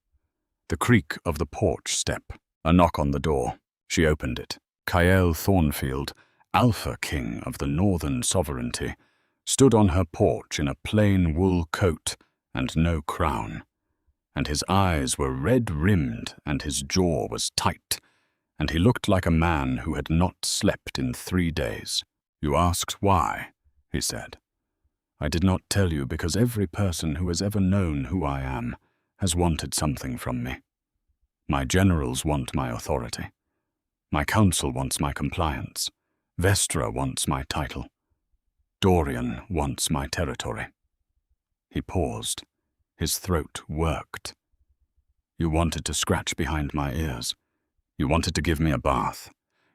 The creak of the porch step. A knock on the door. She opened it. Kyle Thornfield, Alpha King of the Northern Sovereignty, stood on her porch in a plain wool coat and no crown, and his eyes were red-rimmed and his jaw was tight, and he looked like a man who had not slept in 3 days. You asked why, he said. I did not tell you because every person who has ever known who I am has wanted something from me. My generals want my authority. My council wants my compliance. Vestra wants my title. Dorian wants my territory. He paused. His throat worked. You wanted to scratch behind my ears. You wanted to give me a bath.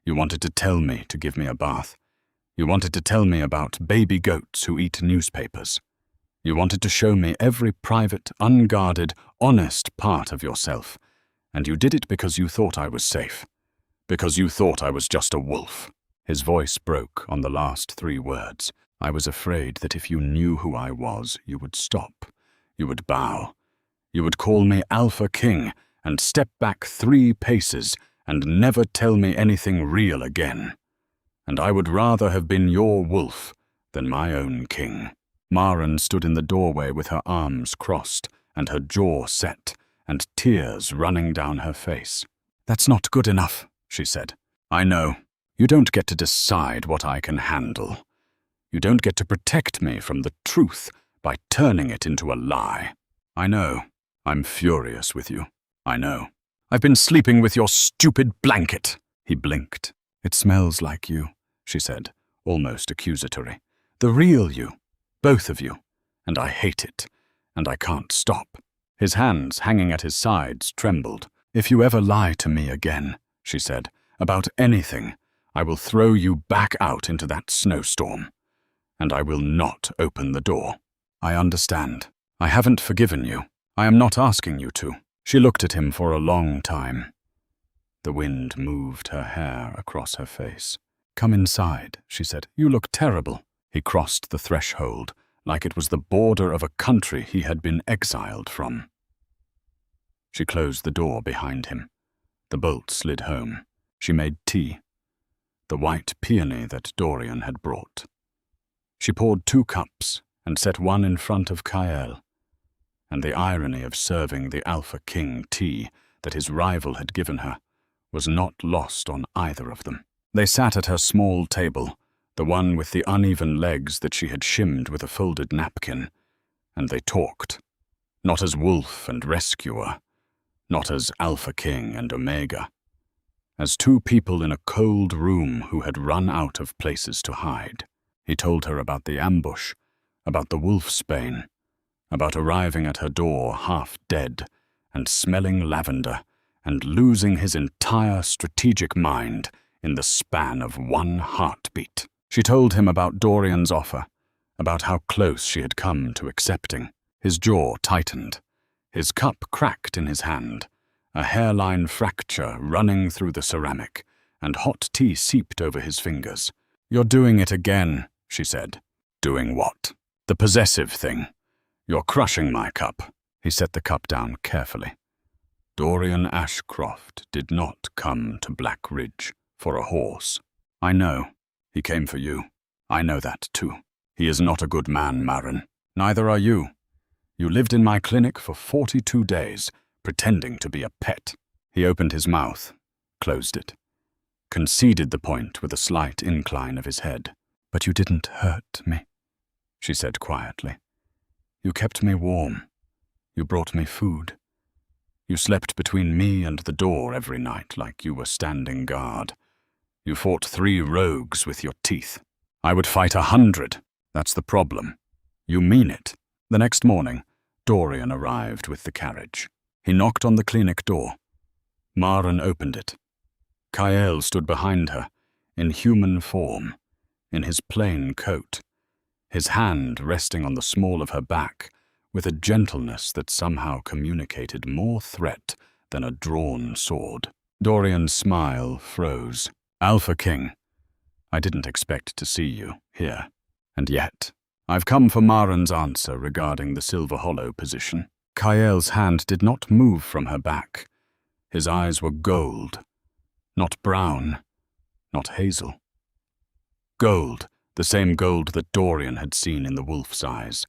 You wanted to tell me to give me a bath. You wanted to tell me about baby goats who eat newspapers. You wanted to show me every private, unguarded, honest part of yourself. And you did it because you thought I was safe. Because you thought I was just a wolf. His voice broke on the last 3 words. I was afraid that if you knew who I was, you would stop. You would bow. You would call me Alpha King and step back 3 paces and never tell me anything real again. And I would rather have been your wolf than my own king. Maren stood in the doorway with her arms crossed and her jaw set and tears running down her face. That's not good enough, she said. I know. You don't get to decide what I can handle. You don't get to protect me from the truth by turning it into a lie. I know. I'm furious with you. I know. I've been sleeping with your stupid blanket. He blinked. It smells like you, she said, almost accusatory. The real you. Both of you. And I hate it. And I can't stop. His hands hanging at his sides trembled. If you ever lie to me again, she said, about anything, I will throw you back out into that snowstorm. And I will not open the door. I understand. I haven't forgiven you. I am not asking you to. She looked at him for a long time. The wind moved her hair across her face. Come inside, she said. You look terrible. He crossed the threshold, like it was the border of a country he had been exiled from. She closed the door behind him. The bolt slid home. She made tea. The white peony that Dorian had brought. She poured 2 cups and set one in front of Kyle. And the irony of serving the Alpha King tea that his rival had given her was not lost on either of them. They sat at her small table, the one with the uneven legs that she had shimmed with a folded napkin, and they talked, not as wolf and rescuer, not as Alpha King and Omega, as 2 people in a cold room who had run out of places to hide. He told her about the ambush, about the wolfsbane, about arriving at her door half dead and smelling lavender and losing his entire strategic mind in the span of 1 heartbeat. She told him about Dorian's offer, about how close she had come to accepting. His jaw tightened. His cup cracked in his hand, a hairline fracture running through the ceramic, and hot tea seeped over his fingers. You're doing it again, she said. Doing what? The possessive thing. You're crushing my cup. He set the cup down carefully. Dorian Ashcroft did not come to Black Ridge for a horse. I know. He came for you. I know that too. He is not a good man, Maren. Neither are you. You lived in my clinic for 42 days, pretending to be a pet. He opened his mouth, closed it, conceded the point with a slight incline of his head. But you didn't hurt me, she said quietly. You kept me warm. You brought me food. You slept between me and the door every night like you were standing guard. You fought 3 rogues with your teeth. I would fight 100. That's the problem. You mean it. The next morning, Dorian arrived with the carriage. He knocked on the clinic door. Maren opened it. Kael stood behind her, in human form, in his plain coat, his hand resting on the small of her back, with a gentleness that somehow communicated more threat than a drawn sword. Dorian's smile froze. Alpha King, I didn't expect to see you here. And yet, I've come for Maren's answer regarding the Silver Hollow position. Kael's hand did not move from her back. His eyes were gold, not brown, not hazel. Gold, the same gold that Dorian had seen in the wolf's eyes.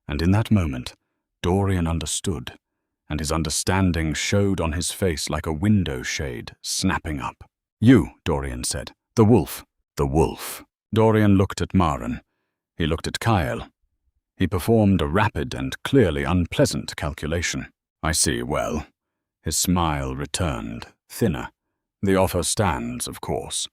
And in that moment, Dorian understood, and his understanding showed on his face like a window shade snapping up. You, Dorian said. The wolf. The wolf. Dorian looked at Maren. He looked at Kael. He performed a rapid and clearly unpleasant calculation. I see, well. His smile returned, thinner. The offer stands, of course.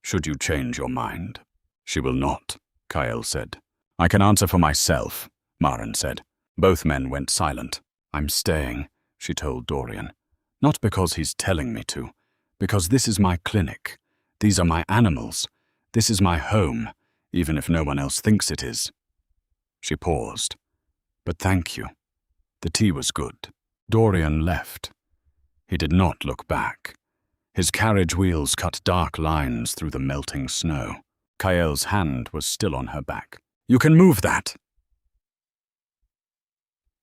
Should you change your mind? She will not, Kael said. I can answer for myself, Maren said. Both men went silent. I'm staying, she told Dorian. Not because he's telling me to, because this is my clinic. These are my animals. This is my home, even if no one else thinks it is. She paused. But thank you. The tea was good. Dorian left. He did not look back. His carriage wheels cut dark lines through the melting snow. Kael's hand was still on her back. You can move that.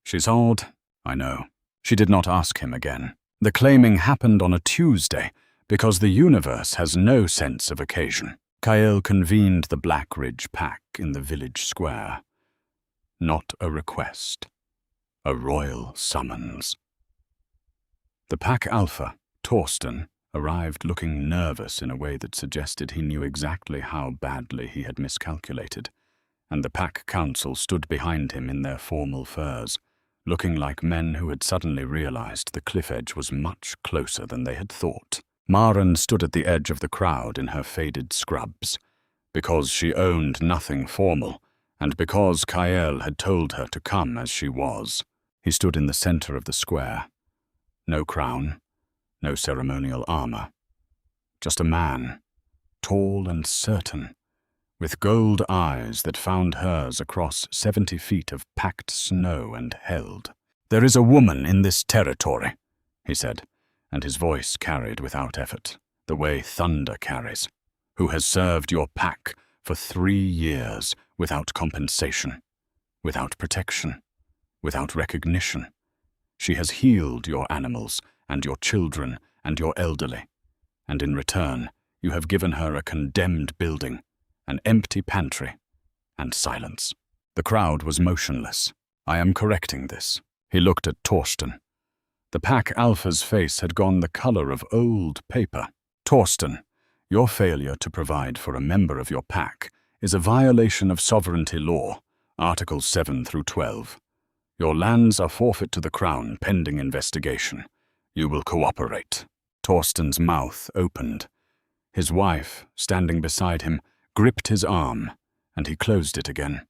She's odd, I know. She did not ask him again. The claiming happened on a Tuesday, because the universe has no sense of occasion. Kael convened the Black Ridge pack in the village square. Not a request. A royal summons. The pack alpha, Torsten, arrived looking nervous in a way that suggested he knew exactly how badly he had miscalculated, and the pack council stood behind him in their formal furs, looking like men who had suddenly realized the cliff edge was much closer than they had thought. Maren stood at the edge of the crowd in her faded scrubs, because she owned nothing formal, and because Kael had told her to come as she was. He stood in the center of the square. No crown, no ceremonial armor. Just a man, tall and certain, with gold eyes that found hers across 70 feet of packed snow and held. There is a woman in this territory, he said, and his voice carried without effort, the way thunder carries, who has served your pack for 3 years without compensation, without protection, without recognition. She has healed your animals and your children and your elderly, and in return you have given her a condemned building, an empty pantry, and silence. The crowd was motionless. I am correcting this. He looked at Torsten. The pack alpha's face had gone the color of old paper. Torsten, your failure to provide for a member of your pack is a violation of sovereignty law, Articles 7 through 12. Your lands are forfeit to the Crown pending investigation. You will cooperate. Torsten's mouth opened. His wife, standing beside him, gripped his arm, and he closed it again.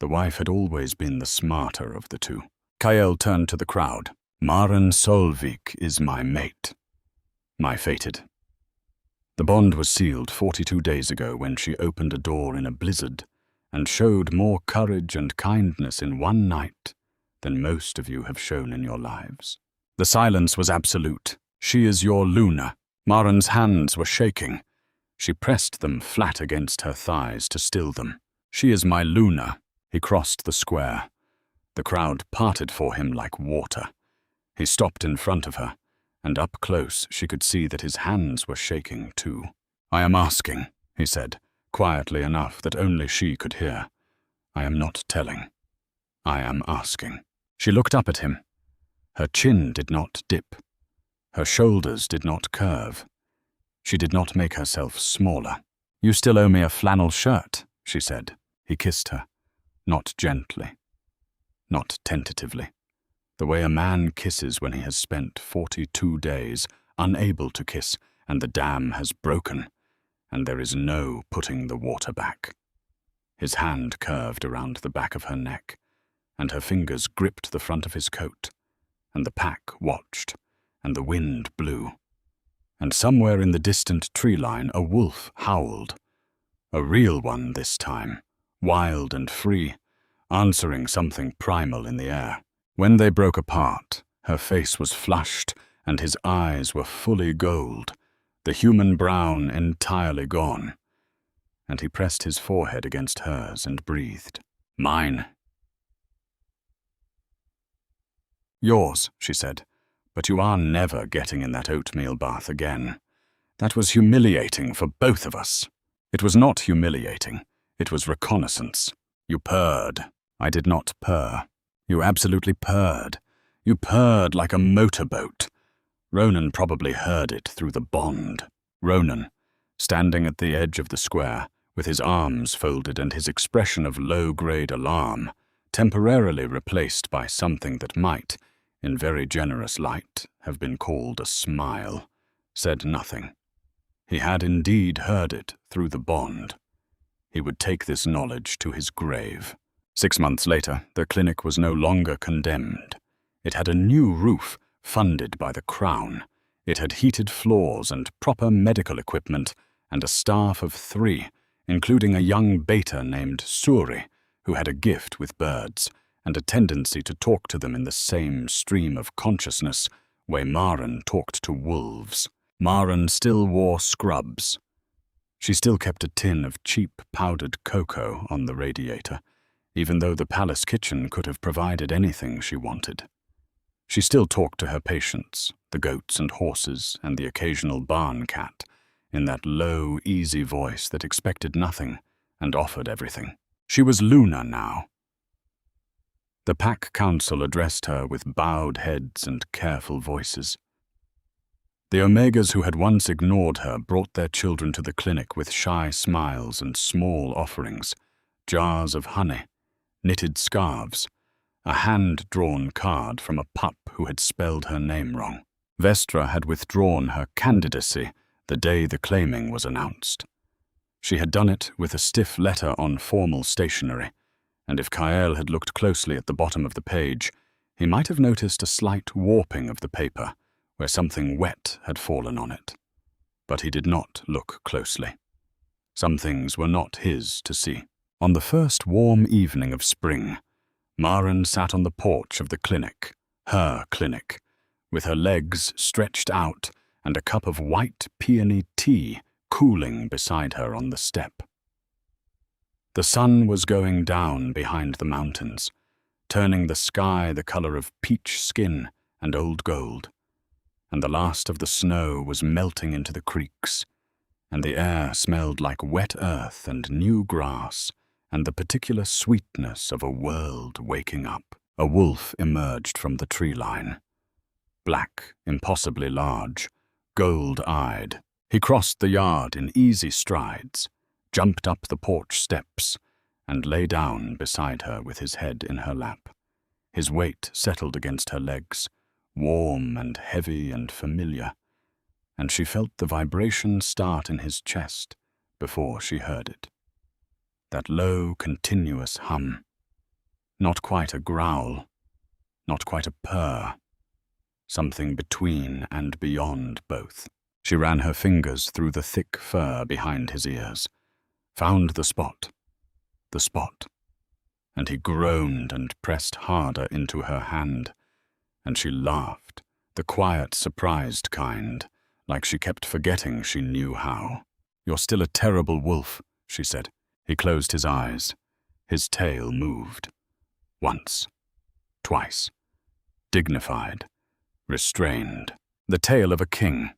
The wife had always been the smarter of the two. Kael turned to the crowd. Maren Solvik is my mate. My fated. The bond was sealed 42 days ago when she opened a door in a blizzard and showed more courage and kindness in one night than most of you have shown in your lives. The silence was absolute. She is your Luna. Maren's hands were shaking. She pressed them flat against her thighs to still them. She is my Luna. He crossed the square. The crowd parted for him like water. He stopped in front of her, and up close she could see that his hands were shaking too. I am asking, he said, quietly enough that only she could hear. I am not telling. I am asking. She looked up at him. Her chin did not dip. Her shoulders did not curve. She did not make herself smaller. You still owe me a flannel shirt, she said. He kissed her, not gently, not tentatively, the way a man kisses when he has spent 42 days unable to kiss and the dam has broken, and there is no putting the water back. His hand curved around the back of her neck, and her fingers gripped the front of his coat, and the pack watched, and the wind blew. And somewhere in the distant tree line a wolf howled, a real one this time, wild and free, answering something primal in the air. When they broke apart, her face was flushed and his eyes were fully gold, the human brown entirely gone. And he pressed his forehead against hers and breathed, "Mine." "Yours," she said, "but you are never getting in that oatmeal bath again. That was humiliating for both of us." "It was not humiliating. It was reconnaissance. You purred." "I did not purr. You absolutely purred. You purred like a motorboat." Ronan probably heard it through the bond. Ronan, standing at the edge of the square, with his arms folded and his expression of low-grade alarm, temporarily replaced by something that might, in very generous light, have been called a smile, said nothing. He had indeed heard it through the bond. He would take this knowledge to his grave. 6 months later, the clinic was no longer condemned. It had a new roof funded by the Crown. It had heated floors and proper medical equipment, and a staff of 3, including a young beta named Suri, who had a gift with birds and a tendency to talk to them in the same stream of consciousness way Maren talked to wolves. Maren still wore scrubs. She still kept a tin of cheap powdered cocoa on the radiator, even though the palace kitchen could have provided anything she wanted. She still talked to her patients, the goats and horses and the occasional barn cat, in that low, easy voice that expected nothing and offered everything. She was Luna now. The pack council addressed her with bowed heads and careful voices. The Omegas who had once ignored her brought their children to the clinic with shy smiles and small offerings, jars of honey, knitted scarves, a hand-drawn card from a pup who had spelled her name wrong. Vestra had withdrawn her candidacy the day the claiming was announced. She had done it with a stiff letter on formal stationery, and if Kael had looked closely at the bottom of the page, he might have noticed a slight warping of the paper where something wet had fallen on it. But he did not look closely. Some things were not his to see. On the first warm evening of spring, Maren sat on the porch of the clinic, her clinic, with her legs stretched out and a cup of white peony tea cooling beside her on the step. The sun was going down behind the mountains, turning the sky the color of peach skin and old gold, and the last of the snow was melting into the creeks, and the air smelled like wet earth and new grass and the particular sweetness of a world waking up. A wolf emerged from the tree line. Black, impossibly large, gold-eyed. He crossed the yard in easy strides, jumped up the porch steps, and lay down beside her with his head in her lap. His weight settled against her legs, warm and heavy and familiar, and she felt the vibration start in his chest before she heard it. That low, continuous hum. Not quite a growl, not quite a purr. Something between and beyond both. She ran her fingers through the thick fur behind his ears, found the spot, and he groaned and pressed harder into her hand, and she laughed, the quiet, surprised kind, like she kept forgetting she knew how. "You're still a terrible wolf," she said. He closed his eyes. His tail moved. Once, twice, dignified, restrained. The tail of a king.